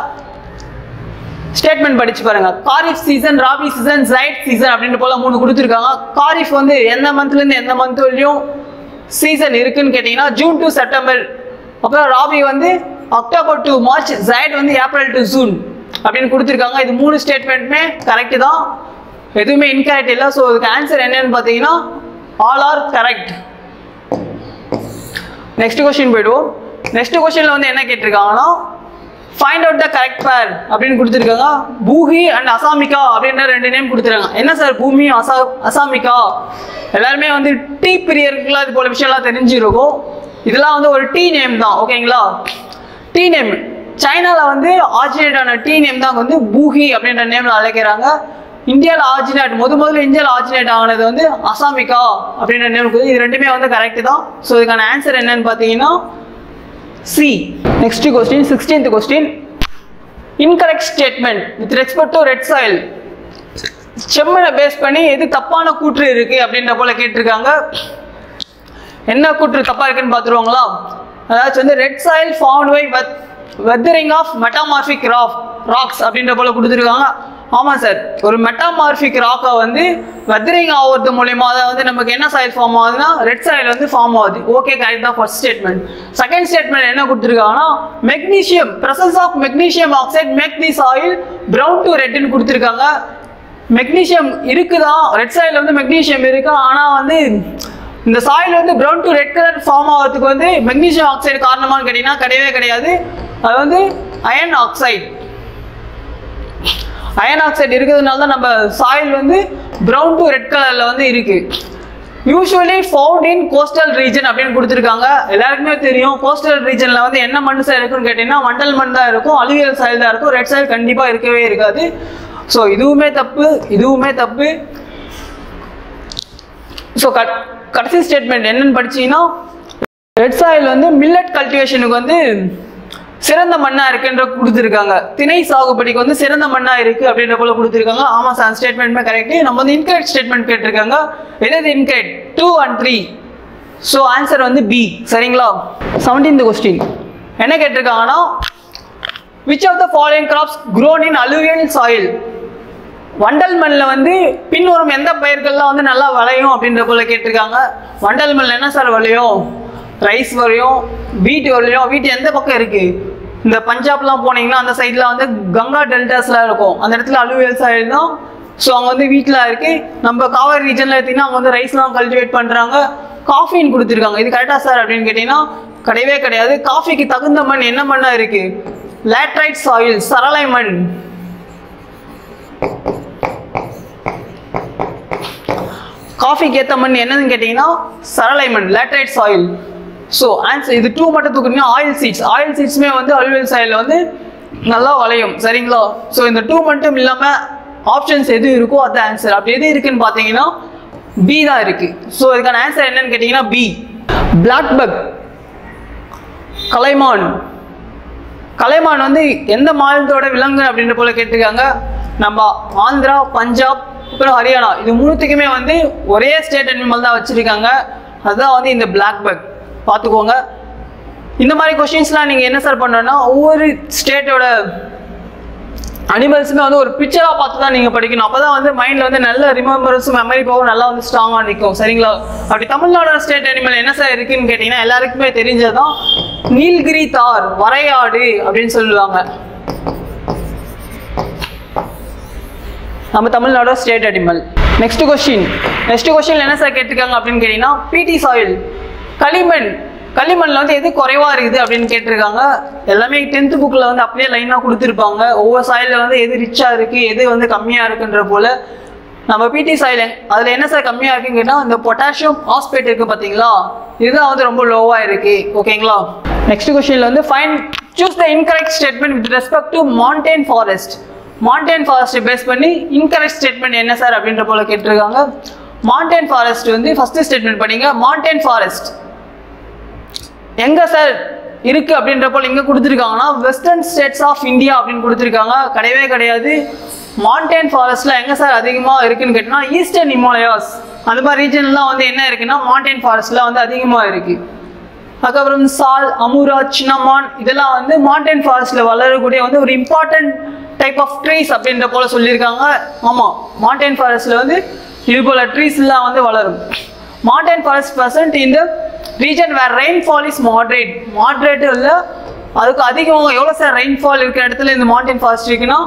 ஸ்டேட்மெண்ட் படிச்சு பாருங்க. Kharif season, rabi season, zaid season அப்படின்னு போல 3 கொடுத்துருக்காங்க. காரிஃப் வந்து எந்த மந்த்லேருந்து எந்த மந்த்லையும் சீசன் இருக்குன்னு கேட்டிங்கன்னா ஜூன் டு செப்டம்பர். அப்புறம் ராபி வந்து அக்டோபர் டு மார்ச், ஜைட் வந்து ஏப்ரல் டு ஜூன் அப்படின்னு கொடுத்துருக்காங்க. இது 3 ஸ்டேட்மெண்ட்டுமே கரெக்ட் தான், எதுவுமே இன்கரெக்ட் இல்லை. ஸோ இதுக்கு ஆன்சர் என்னன்னு பார்த்தீங்கன்னா all are correct. Next question போயிடுவோம். நெக்ஸ்ட் கொஸ்டின்ல வந்து என்ன கேட்டிருக்காங்கன்னா find out the correct pair அப்படின்னு கொடுத்துருக்காங்க. பூஹி அண்ட் அசாமிகா அப்படின்ற 2 நேம் கொடுத்துருக்காங்க. என்ன சார் பூமி அசாமிகா? எல்லாருமே வந்து டீ பிரியர்களாக இது போல விஷயம்லாம் தெரிஞ்சிருக்கும். இதெல்லாம் வந்து ஒரு டீ நேம் தான், ஓகேங்களா? டீ நேம் சைனாவில் வந்து ஆரிஜினேட் ஆன டீ நேம் தான் வந்து பூஹி அப்படின்ற நேம்ல அழைக்கிறாங்க. இந்தியாவில் ஆரிஜினேட் முதல்ல இந்தியாவில் ஆரிஜினேட் ஆனது வந்து அசாமிகா அப்படின்ற நேம் இருக்குது. இது 2மே வந்து கரெக்ட் தான். ஸோ இதுக்கான ஆன்சர் என்னன்னு பார்த்தீங்கன்னா C. Next question, 16th question. Incorrect statement with respect to red soil. செம்மண்ணை பேஸ் பண்ணி எது தப்பான கூற்று இருக்கு அப்படின்ற போல கேட்டிருக்காங்க. என்ன கூற்று தப்பா இருக்குன்னு பார்த்துருவாங்களா? அதாவது வந்து red soil formed by weathering of metamorphic rocks அப்படின்ற போல கொடுத்துருக்காங்க. ஆமாம் சார், ஒரு மெட்டாமார்பிக் ராக்கை வந்து வெதரிங் ஆகிறது மூலயமா தான் வந்து நமக்கு என்ன சாயில் ஃபார்ம் ஆகுதுன்னா ரெட் சாயில் வந்து ஃபார்ம் ஆகுது. ஓகே, கரெக்ட் தான் ஃபர்ஸ்ட் ஸ்டேட்மெண்ட். செகண்ட் ஸ்டேட்மெண்ட் என்ன கொடுத்துருக்காங்கன்னா magnesium, presence of magnesium oxide make the soil brown to ரெட்னு கொடுத்துருக்காங்க. மெக்னீஷியம் இருக்குதான், ரெட் சாயில் வந்து மெக்னீஷியம் இருக்கு, ஆனால் வந்து இந்த சாயில் வந்து brown to red colour form ஆகிறதுக்கு வந்து மெக்னீஷியம் ஆக்சைடு காரணமானு கேட்டிங்கன்னா கிடையவே கிடையாது. அது வந்து அயன் ஆக்சைடு. அயன் ஆக்சைடு இருக்கிறதுனால தான் நம்ம சாயில் வந்து பிரவுன் டு ரெட் கலர்ல வந்து இருக்கு. Usually found in coastal region அப்படின்னு கொடுத்துருக்காங்க. எல்லாருக்குமே தெரியும் கோஸ்டல் ரீஜன்ல வந்து என்ன மண் சார் இருக்குன்னு கேட்டீங்கன்னா மண்டல் மண் தான் இருக்கும், அலுவியல் சாயில் தான் இருக்கும், ரெட் சாயில் கண்டிப்பா இருக்கவே இருக்காது. ஸோ இதுவுமே தப்பு. ஸோ கடைசி ஸ்டேட்மெண்ட் என்னன்னு படிச்சீங்கன்னா ரெட் சாயில் வந்து மில்லட் கல்டிவேஷனுக்கு வந்து சிறந்த மண்ணா இருக்குன்ற கொடுத்துருக்காங்க. திணை சாகுபடிக்கு வந்து சிறந்த மண்ணா இருக்கு அப்படின்ற போல கொடுத்துருக்காங்க. ஆமா சார், ஸ்டேட்மெண்ட்மே கரெக்ட். நம்ம வந்து இன்கரெக்ட் ஸ்டேட்மெண்ட் கேட்டிருக்காங்க. எது இன்கரெக்ட்? 2 and 3. ஸோ ஆன்சர் வந்து பி. சரிங்களா? 17th கொஸ்டின் என்ன கேட்டிருக்காங்கன்னா which of the following crops grown in alluvial soil? வண்டல் மண்ணில் வந்து பின்வரும் எந்த பயிர்கள்லாம் வந்து நல்லா விளையும் அப்படின்ற போல கேட்டிருக்காங்க. வண்டல் மண்ணில் என்ன சார் விளையும்? ரைஸ் வரையும், வீட் வரையும். வீட் எந்த பக்கம் இருக்கு? இந்த பஞ்சாப்லாம் போனீங்கன்னா அந்த சைடில் வந்து கங்கா டெல்டாஸ்லாம் இருக்கும், அந்த இடத்துல அலுவியல் சைடு தான். ஸோ அங்கே வந்து வீட்டில் இருக்கு. நம்ம காவேரி ரீஜனில் எடுத்தீங்கன்னா அங்கே வந்து ரைஸ்லாம் கல்டிவேட் பண்ணுறாங்க. காஃபின்னு கொடுத்துருக்காங்க. இது கரெக்டாக சார் அப்படின்னு கேட்டிங்கன்னா கிடையவே கிடையாது. காஃபிக்கு தகுந்த மண் என்ன மண்ணாக இருக்கு? லேட்ரைட் சாயில், சரளை மண். காஃபிக்கு ஏற்ற மண் என்னன்னு கேட்டிங்கன்னா சரளை மண், லேட்ரைட் சாயில். ஸோ ஆன்சர் இது 2 மட்டும் தூக்குனீங்கன்னா ஆயில் சீட்ஸ். ஆயில் சீட்ஸுமே வந்து அலுவல் சாயிலில் வந்து நல்லா விளையும். சரிங்களா? ஸோ இந்த 2 மட்டும் இல்லாமல் ஆப்ஷன்ஸ் எது இருக்கோ அது ஆன்சர். அப்படி எது இருக்குன்னு பார்த்தீங்கன்னா பி தான் இருக்கு. ஸோ இதுக்கான ஆன்சர் என்னன்னு கேட்டிங்கன்னா பி. பிளாக் பக், கலைமான். கலைமான் வந்து எந்த மாநிலத்தோட விலங்கு அப்படின்ற போல கேட்டிருக்காங்க. நம்ம ஆந்திரா, பஞ்சாப், அப்புறம் ஹரியானா, இது 3த்துக்குமே வந்து ஒரே ஸ்டேட் அனிமல் தான் வச்சிருக்காங்க. அதுதான் வந்து இந்த பிளாக் பக். பார்த்துக்கோங்க. இந்த மாதிரி கொஸ்டின்ஸ்லாம் நீங்கள் என்ன சார் பண்ணணும்னா ஒவ்வொரு ஸ்டேட்டோட அனிமல்ஸுமே வந்து ஒரு பிக்சராக பார்த்து தான் நீங்கள் படிக்கணும். அப்போ தான் வந்து மைண்டில் வந்து நல்ல ரிமெம்பரன்ஸும் மெமரி பவர் நல்லா வந்து ஸ்ட்ராங்காக நிற்கும். சரிங்களா? அப்படி தமிழ்நாடோட ஸ்டேட் அனிமல் என்ன சார் இருக்குன்னு கேட்டிங்கன்னா எல்லாருக்குமே தெரிஞ்சதான் நீல்கிரி தார், வரையாடு அப்படின்னு சொல்லுவாங்க. நம்ம தமிழ்நாடோட ஸ்டேட் அனிமல். நெக்ஸ்ட் கொஸ்டின் என்ன சார் கேட்டிருக்காங்க அப்படின்னு கேட்டிங்கன்னா பிடி சாயில், களிமண். களிமண்ணில் வந்து எது குறைவாக இருக்குது அப்படின்னு கேட்டிருக்காங்க. எல்லாமே 10th புக்கில் வந்து அப்படியே லைனாக கொடுத்துருப்பாங்க. ஒவ்வொரு சாயிலில் வந்து எது ரிச்சாக இருக்குது, எது வந்து கம்மியாக இருக்குன்ற போல். நம்ம பிடி சாயில் அதில் என்ன சார் கம்மியாக இருக்குன்னு கேட்டால் இந்த பொட்டாசியம் பாஸ்பேட் இருக்குது பார்த்தீங்களா, இதுதான் வந்து ரொம்ப லோவாக இருக்குது. ஓகேங்களா? நெக்ஸ்ட் கொஸ்டினில் வந்து choose the incorrect statement with respect to montane forest. Montane ஃபாரஸ்ட்டை பேஸ் பண்ணி இன்கரெக்ட் ஸ்டேட்மெண்ட் என்ன சார் அப்படின்ற போல கேட்டிருக்காங்க. மாண்டேன் ஃபாரஸ்ட் வந்து ஃபர்ஸ்ட் ஸ்டேட்மெண்ட் பண்ணிங்க. மாண்டேன் ஃபாரஸ்ட் எங்க சார் இருக்கு அப்படின்ற போல இங்க கொடுத்துருக்காங்கன்னா வெஸ்டர்ன் ஸ்டேட்ஸ் ஆஃப் இந்தியா அப்படின்னு கொடுத்துருக்காங்க. கிடையவே கிடையாது. மாண்டேன் ஃபாரஸ்ட்ல எங்க சார் அதிகமாக இருக்குன்னு கேட்டீங்கன்னா ஈஸ்டர்ன் ஹிமாலயாஸ் அந்த மாதிரி ரீஜன்லாம் வந்து என்ன இருக்குன்னா மாண்டேன் ஃபாரஸ்ட்ல வந்து அதிகமாக இருக்கு. அதுக்கப்புறம் சால், அமுரா, சின்னமான் இதெல்லாம் வந்து மாண்டேன் ஃபாரஸ்ட்ல வளரக்கூடிய வந்து ஒரு இம்பார்ட்டன்ட் டைப் ஆஃப் ட்ரீஸ் அப்படின்ற போல சொல்லியிருக்காங்க. ஆமாம், மாண்டேன் ஃபாரஸ்ட்ல வந்து இது போல ட்ரீஸ் எல்லாம் வந்து வளரும். மாண்டேன் forest present in the region where rainfall is moderate. Moderate இல்லை, அதுக்கு அதிகமாக எவ்வளோ சார் ரெயின்ஃபால் இருக்கிற இடத்துல இந்த மாண்டேன் ஃபாரஸ்ட் இருக்குன்னா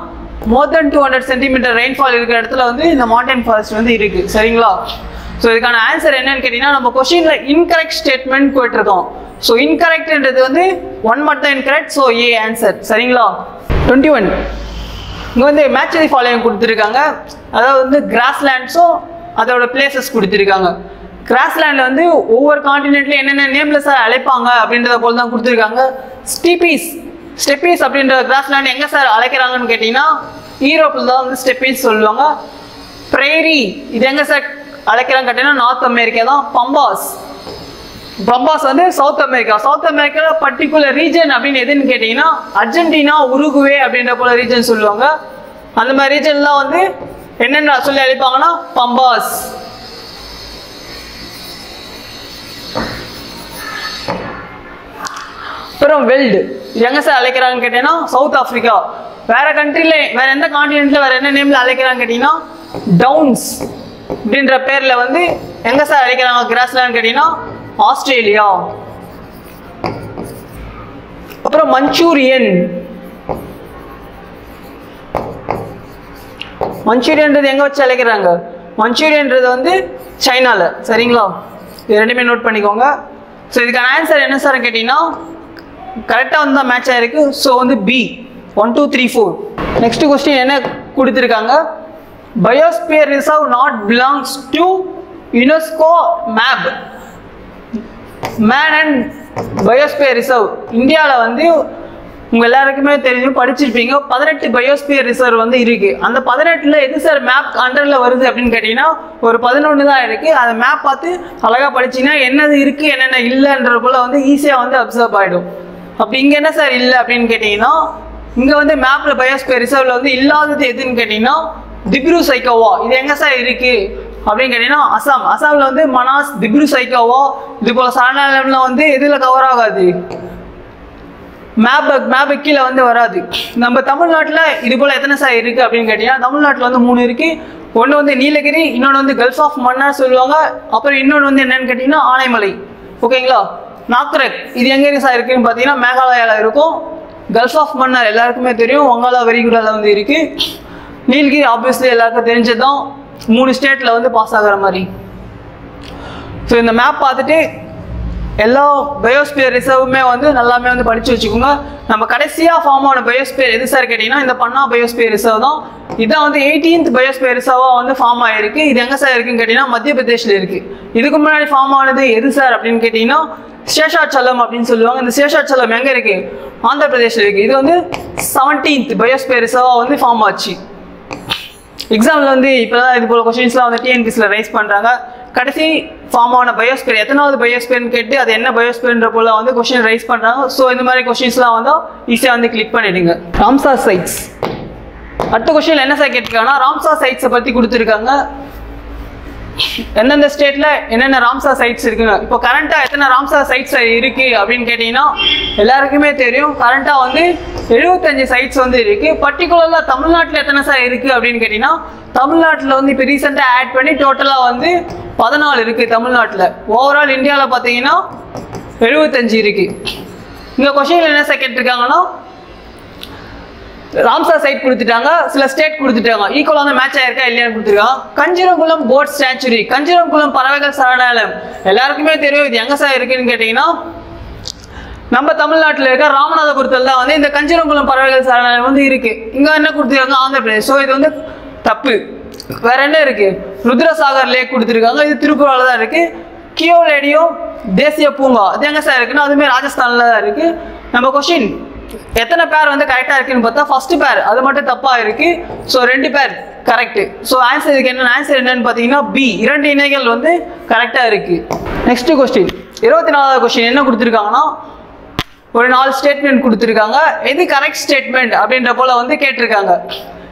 more than 200 சென்டிமீட்டர் ரெயின்ஃபால் இருக்கிற இடத்துல வந்து இந்த மாண்டேன் ஃபாரஸ்ட் வந்து இருக்கு. சரிங்களா? ஸோ இதுக்கான ஆன்சர் என்னன்னு கேட்டீங்கன்னா நம்ம கொஸ்டின்ல இன்கரெக்ட் ஸ்டேட்மெண்ட் போயிட்டுருக்கோம். ஸோ இன்கரெக்ட்ன்றது வந்து 1 மட்டும் தான் இன்கரெக்ட். So A answer. சரிங்களா? 21 இங்கே வந்து மேட்ச் தி ஃபாலோயிங் கொடுத்துருக்காங்க. அதாவது வந்து கிராஸ்லேண்ட்ஸும் அதோட பிளேசஸ் கொடுத்துருக்காங்க. கிராஸ்லேண்டில் வந்து ஒவ்வொரு காண்டினென்ட்லையும் என்னென்ன நேம்ல சார் அழைப்பாங்க அப்படின்றத போல தான் கொடுத்துருக்காங்க. ஸ்டெப்பீஸ் அப்படின்ற கிராஸ்லேண்ட் எங்கே சார் அழைக்கிறாங்கன்னு கேட்டிங்கன்னா யூரோப்பில் தான் வந்து ஸ்டெப்பீஸ் சொல்லுவாங்க. ப்ரேரி இது எங்கே சார் அழைக்கிறாங்க கேட்டிங்கன்னா நார்த் அமெரிக்கா தான். பம்பாஸ் வந்து சவுத் அமெரிக்காவில் பர்டிகுலர் ரீஜன் அப்படின்னு எதுன்னு கேட்டிங்கன்னா அர்ஜென்டினா, உருகுவே அப்படின்ற போல ரீஜன் சொல்லுவாங்க. அந்த மாதிரி ரீஜன்லாம் வந்து என்னென்ன சொல்லி அழைப்பாங்கன்னா பம்பாஸ். அப்புறம் வெல்டு இது எங்கே சார் அழைக்கிறாங்கன்னு கேட்டீங்கன்னா சவுத் ஆஃப்ரிக்கா. வேற கண்ட்ரியில் வேற எந்த காண்டினென்ட்ல வேற என்ன நேம்ல அழைக்கிறாங்கன்னு கேட்டீங்கன்னா டவுன்ஸ் அப்படின்ற பேர்ல வந்து எங்க சார் அழைக்கிறாங்க கிராஸ்லேண்ட் கேட்டீங்கன்னா ஆஸ்திரேலியா. அப்புறம் மஞ்சூரியன்றது எங்க வச்சு அழைக்கிறாங்க? மஞ்சூரியன்றது வந்து சைனால. சரிங்களா? இது ரெண்டுமே நோட் பண்ணிக்கோங்க. ஸோ இதுக்கான ஆன்சர் என்ன சார் கேட்டீங்கன்னா கரெக்டாக வந்து தான் மேட்ச் ஆயிருக்கு. ஸோ வந்து பி 1 2 3 4. நெக்ஸ்ட் கொஸ்டின் என்ன கொடுத்துருக்காங்க? Biosphere reserve not belongs to UNESCO map. Man and biosphere reserve இந்தியாவில் வந்து உங்கள் எல்லாருக்குமே தெரியும், படிச்சிருப்பீங்க. 18 பயோஸ்பியர் ரிசர்வ் வந்து இருக்கு. அந்த 18ல் எது சார் மேப் அண்டரில் வருது அப்படின்னு கேட்டிங்கன்னா ஒரு 11 தான் இருக்கு. அந்த மேப் பார்த்து அழகாக படிச்சிங்கன்னா என்னது இருக்கு என்னென்ன இல்லைன்ற போல வந்து ஈஸியாக வந்து அப்சர்வ் ஆகிடும். அப்படி இங்கே என்ன சார் இல்லை அப்படின்னு கேட்டிங்கன்னா இங்கே வந்து மேப்பில் பயோஸ்பியர் ரிசர்வில் வந்து இல்லாதது எதுன்னு கேட்டிங்கன்னா திப்ரு சைக்கோவா. இது எங்கே சார் இருக்கு அப்படின்னு கேட்டிங்கன்னா அசாமில் வந்து மனாஸ், திப்ரு சைக்கோவா இது போல் சரணாலயம்லாம் வந்து எதில் கவர் ஆகாது? மேப் கீழே வந்து வராது. நம்ம தமிழ்நாட்டில் இது போல் எத்தனை சார் இருக்குது அப்படின்னு கேட்டிங்கன்னா தமிழ்நாட்டில் வந்து 3 இருக்குது. ஒன்று வந்து நீலகிரி, இன்னொன்று வந்து கல்ஃப் ஆஃப் மன்னார் சொல்லுவாங்க, அப்புறம் இன்னொன்று வந்து என்னன்னு கேட்டிங்கன்னா ஆனைமலை. ஓகேங்களா? நாக்ரக் இது எங்கே சார் இருக்குதுன்னு பார்த்தீங்கன்னா மேகாலயாவில் இருக்கும். கல்ஃப் ஆஃப் மன்னார் எல்லாருக்குமே தெரியும், வங்காள விரிகுடாவில் வந்து இருக்குது. நீலகிரி ஆப்வியஸ்லி எல்லாருக்கும் தெரிஞ்சது தான், 3 ஸ்டேட்டில் வந்து பாஸ் ஆகிற மாதிரி. ஸோ இந்த மேப் பார்த்துட்டு எல்லா பயோஸ்பியர் ரிசர்வுமே வந்து நல்லாமே வந்து படித்து வச்சுக்கோங்க. நம்ம கடைசியாக ஃபார்ம் ஆன பயோஸ்பியர் எது சார் கேட்டிங்கன்னா இந்த பன்னா பயோஸ்பியர் ரிசர்வ் தான். இதான் வந்து 18th பயோஸ்பியர் ரிசர்வாக வந்து ஃபார்ம் ஆகிருக்கு. இது எங்கே சார் இருக்குன்னு கேட்டிங்கன்னா மத்திய பிரதேஷில் இருக்குது. இதுக்கு முன்னாடி ஃபார்ம் ஆனது எது சார் அப்படின்னு கேட்டிங்கன்னா சேஷாச்சலம் அப்படின்னு சொல்லுவாங்க. இந்த சேஷாச்சலம் எங்கே இருக்குது? ஆந்திர பிரதேஷில் இருக்குது. இது வந்து 17th பயோஸ்பியர் ரிசர்வாக வந்து ஃபார்ம் ஆச்சு. எக்ஸாமில் வந்து இப்போ தான் இது போல் கொஸ்டின்ஸ்லாம் வந்து டிஎன்பிஎஸ்சியில் ரைஸ் பண்ணுறாங்க. கடைசி ஃபார்ம் ஆன பயோஸ்பியர் எத்தனாவது பயோஸ்பியர்னு கேட்டு அது என்ன பயோஸ்பியர்ன்ற போல வந்து கொஸ்டின் ரைஸ் பண்ணுறாங்க. ஸோ இந்த மாதிரி கொஸ்டின்ஸ்லாம் வந்து ஈஸியாக வந்து கிளிக் பண்ணிடுங்க. ராம்சார் சைட்ஸ். அடுத்த கொஸ்டின் என்ன சார் கேட்டிருக்காங்கன்னா ராம்சார் சைட்ஸை பற்றி கொடுத்துருக்காங்க. எந்தெந்த ஸ்டேட்டில் என்னென்ன ராம்சார் சைட்ஸ் இருக்குங்க. இப்போ கரண்ட்டாக எத்தனை ராம்சார் சைட்ஸ் இருக்குது அப்படின்னு கேட்டிங்கன்னா எல்லாருக்குமே தெரியும். கரண்ட்டாக வந்து 75 சைட்ஸ் வந்து இருக்குது. பர்டிகுலராக தமிழ்நாட்டில் எத்தனை சார் இருக்குது அப்படின்னு கேட்டிங்கன்னா தமிழ்நாட்டில் வந்து இப்போ ரீசெண்டாக ஆட் பண்ணி டோட்டலாக வந்து 14 இருக்குது தமிழ்நாட்டில். ஓவரால் இந்தியாவில் பார்த்தீங்கன்னா 75 இருக்குது. இங்கே கொஸ்டின் என்ன சார் கேட்டிருக்காங்கன்னா ராம்சார் சைட் கொடுத்துட்டாங்க, சில ஸ்டேட் கொடுத்துட்டாங்க, ஈக்குவலாக வந்து மேட்ச் ஆயிருக்கா இல்லையான்னு கொடுத்துருக்காங்க. கஞ்சிரங்குளம் போர்ட் ஸ்டாச்சுரி, கஞ்சிரங்குளம் பறவைகள் சரணாலயம் எல்லாருக்குமே தெரியும். இது எங்கே சார் இருக்குன்னு கேட்டிங்கன்னா நம்ம தமிழ்நாட்டில் இருக்க ராமநாதபுரத்தில் தான் வந்து இந்த கஞ்சிரங்குளம் பறவைகள் சரணாலயம் வந்து இருக்குது. இங்கே என்ன கொடுத்துருக்காங்க? ஆந்திர பிரதேஷ். ஸோ இது வந்து தப்பு. வேற என்ன இருக்குது? ருத்ரசாகர் லேக் கொடுத்துருக்காங்க, இது திருப்பூரில் தான் இருக்குது. கியோலேடியோ தேசிய பூங்கா அது எங்கே சார் இருக்குன்னா அதுவுமே ராஜஸ்தானில் தான் இருக்குது. நம்ம கொஸ்டின் எத்தனை பேர் வந்து கரெக்டாக இருக்குன்னு பார்த்தா ஃபர்ஸ்ட் பேர் அது மட்டும் தப்பாக இருக்கு. ஸோ 2 பேர் கரெக்டு. ஸோ ஆன்சர் இதுக்கு ஆன்சர் என்னன்னு பார்த்தீங்கன்னா பி, 2 இணைகள் வந்து கரெக்டாக இருக்கு. நெக்ஸ்ட் கொஸ்டின் 24வது கொஸ்டின் என்ன கொடுத்துருக்காங்கன்னா ஒரு 4 ஸ்டேட்மெண்ட் கொடுத்துருக்காங்க. எது கரெக்ட் ஸ்டேட்மெண்ட் அப்படின்ற போல வந்து கேட்டிருக்காங்க.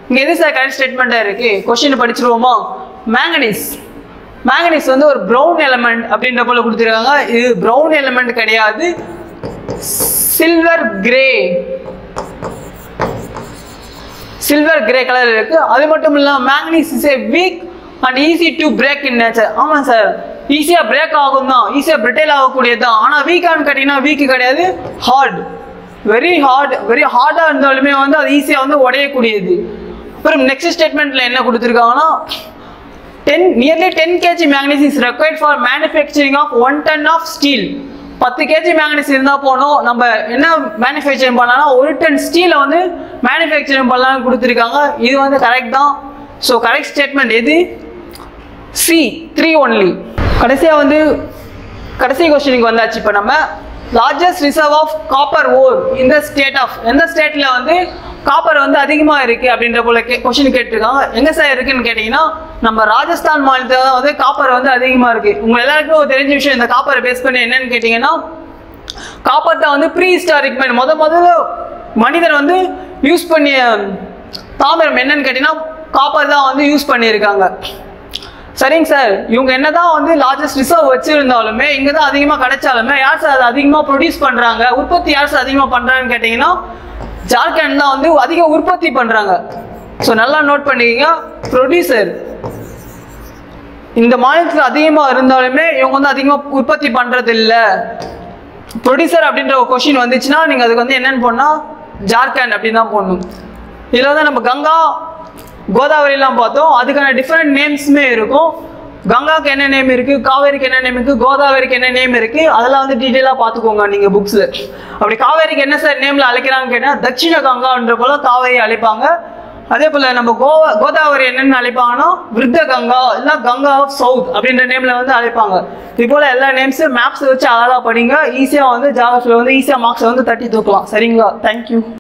இங்கே எது சார் கரெக்ட் ஸ்டேட்மெண்ட்டாக இருக்கு? கொஸ்டின் படிச்சிருவோமா? மேங்கனீஸ். மேங்கனீஸ் வந்து ஒரு ப்ரௌன் எலமெண்ட் அப்படின்ற போல கொடுத்துருக்காங்க. இது ப்ரௌன் எலமெண்ட் கிடையாது, சில்வர் கிரே கலர் இருக்கு. அது மட்டும் இல்லாம manganese is a weak and easy to break in nature. ஆமா சார், ஈஸியா பிரேக் ஆகும் தான், ஈஸியா பிரிட்டைல் ஆகக்கூடியது தான். ஆனா வீக்கான்னு கேட்டீங்கன்னா வீக் கிடையாது, ஹார்ட், வெரி ஹார்டா இருந்தாலுமே வந்து அது ஈஸியா வந்து உடையக்கூடியது. அப்புறம் நெக்ஸ்ட் ஸ்டேட்மெண்ட்ல என்ன கொடுத்துருக்காங்கன்னா nearly 10 kg manganese is required for manufacturing of 1 ton of steel. 10 kg manganese இருந்தால் போனோம். நம்ம என்ன மேனுஃபேக்சரிங் பண்ணலாம்னா 1 டன் ஸ்டீலை வந்து மேனுஃபேக்சரிங் பண்ணலாம்னு கொடுத்துருக்காங்க. இது வந்து கரெக்ட் தான். ஸோ கரெக்ட் ஸ்டேட்மெண்ட் எது? C, 3 only. கடைசியாக வந்து கடைசி கொஸ்டினுக்கு வந்தாச்சு. இப்போ நம்ம லார்ஜஸ்ட் ரிசர்வ் ஆஃப் காப்பர் ஓர் இந்த ஸ்டேட் ஆஃப் எந்த ஸ்டேட்டில் வந்து காப்பர் வந்து அதிகமாக இருக்குது அப்படின்ற போல கொஸ்டின் கேட்டிருக்காங்க. எங்கே சார் இருக்குன்னு கேட்டிங்கன்னா நம்ம ராஜஸ்தான் மாநிலத்தில் தான் வந்து காப்பர் வந்து அதிகமாக இருக்குது. உங்கள் எல்லாருக்கும் ஒரு தெரிஞ்ச விஷயம் இந்த காப்பரை பேஸ் பண்ணி என்னன்னு கேட்டிங்கன்னா காப்பர் தான் வந்து ப்ரீ ஹிஸ்டாரிக் மேன் முதல்ல மனிதர் வந்து யூஸ் பண்ணிய தாமிரம் என்னன்னு கேட்டிங்கன்னா காப்பர் தான் வந்து யூஸ் பண்ணியிருக்காங்க. சரிங்க சார், இவங்க என்னதான் வந்து லார்ஜஸ்ட் ரிசர்வ் வச்சிருந்தாலுமே இங்கே தான் அதிகமாக கிடைச்சாலுமே யார் சார் அதை அதிகமாக ப்ரொடியூஸ் பண்ணுறாங்க, உற்பத்தி யார் சார் அதிகமாக பண்ணுறாங்கன்னு கேட்டிங்கன்னா ஜார்க்கண்ட் தான் வந்து அதிக உற்பத்தி பண்ணுறாங்க. ஸோ நல்லா நோட் பண்ணிக்கங்க. ப்ரொடியூசர் இந்த மாநிலத்தில் அதிகமாக இருந்தாலுமே இவங்க வந்து அதிகமாக உற்பத்தி பண்ணுறது இல்லை. ப்ரொடியூசர் அப்படின்ற ஒரு கொஸ்டின் வந்துச்சுன்னா நீங்கள் அதுக்கு வந்து என்னென்னு போனால் ஜார்க்கண்ட் அப்படின்னு தான் போடணும். இதில் வந்து நம்ம கங்கா கோதாவரிலாம் பார்த்தோம், அதுக்கான டிஃப்ரெண்ட் நேம்ஸுமே இருக்கும். கங்காவுக்கு என்ன நேம் இருக்குது, காவேரிக்கு என்ன நேம் இருக்குது, கோதாவரிக்கு என்ன நேம் இருக்குது, அதெல்லாம் வந்து டீட்டெயிலாக பார்த்துக்கோங்க நீங்கள் புக்ஸில். அப்படி காவேரிக்கு என்ன சார் நேமில் அழைக்கிறாங்கன்னு கேட்டால் தட்சிண கங்கான்ற போல் காவேரி அழைப்பாங்க. அதே போல் நம்ம கோதாவரி என்னென்னு அழைப்பாங்கன்னா விருத்த கங்கா இல்லை கங்கா ஆஃப் சவுத் அப்படின்ற நேமில் வந்து அழைப்பாங்க. இது போல் எல்லா நேம்ஸும் மேப்ஸ் வச்சு அழகாக படிங்க. ஈஸியாக வந்து ஜாகிரஃபியில் வந்து ஈஸியாக மார்க்ஸை வந்து தட்டி தூக்கலாம். சரிங்களா? தேங்க்யூ.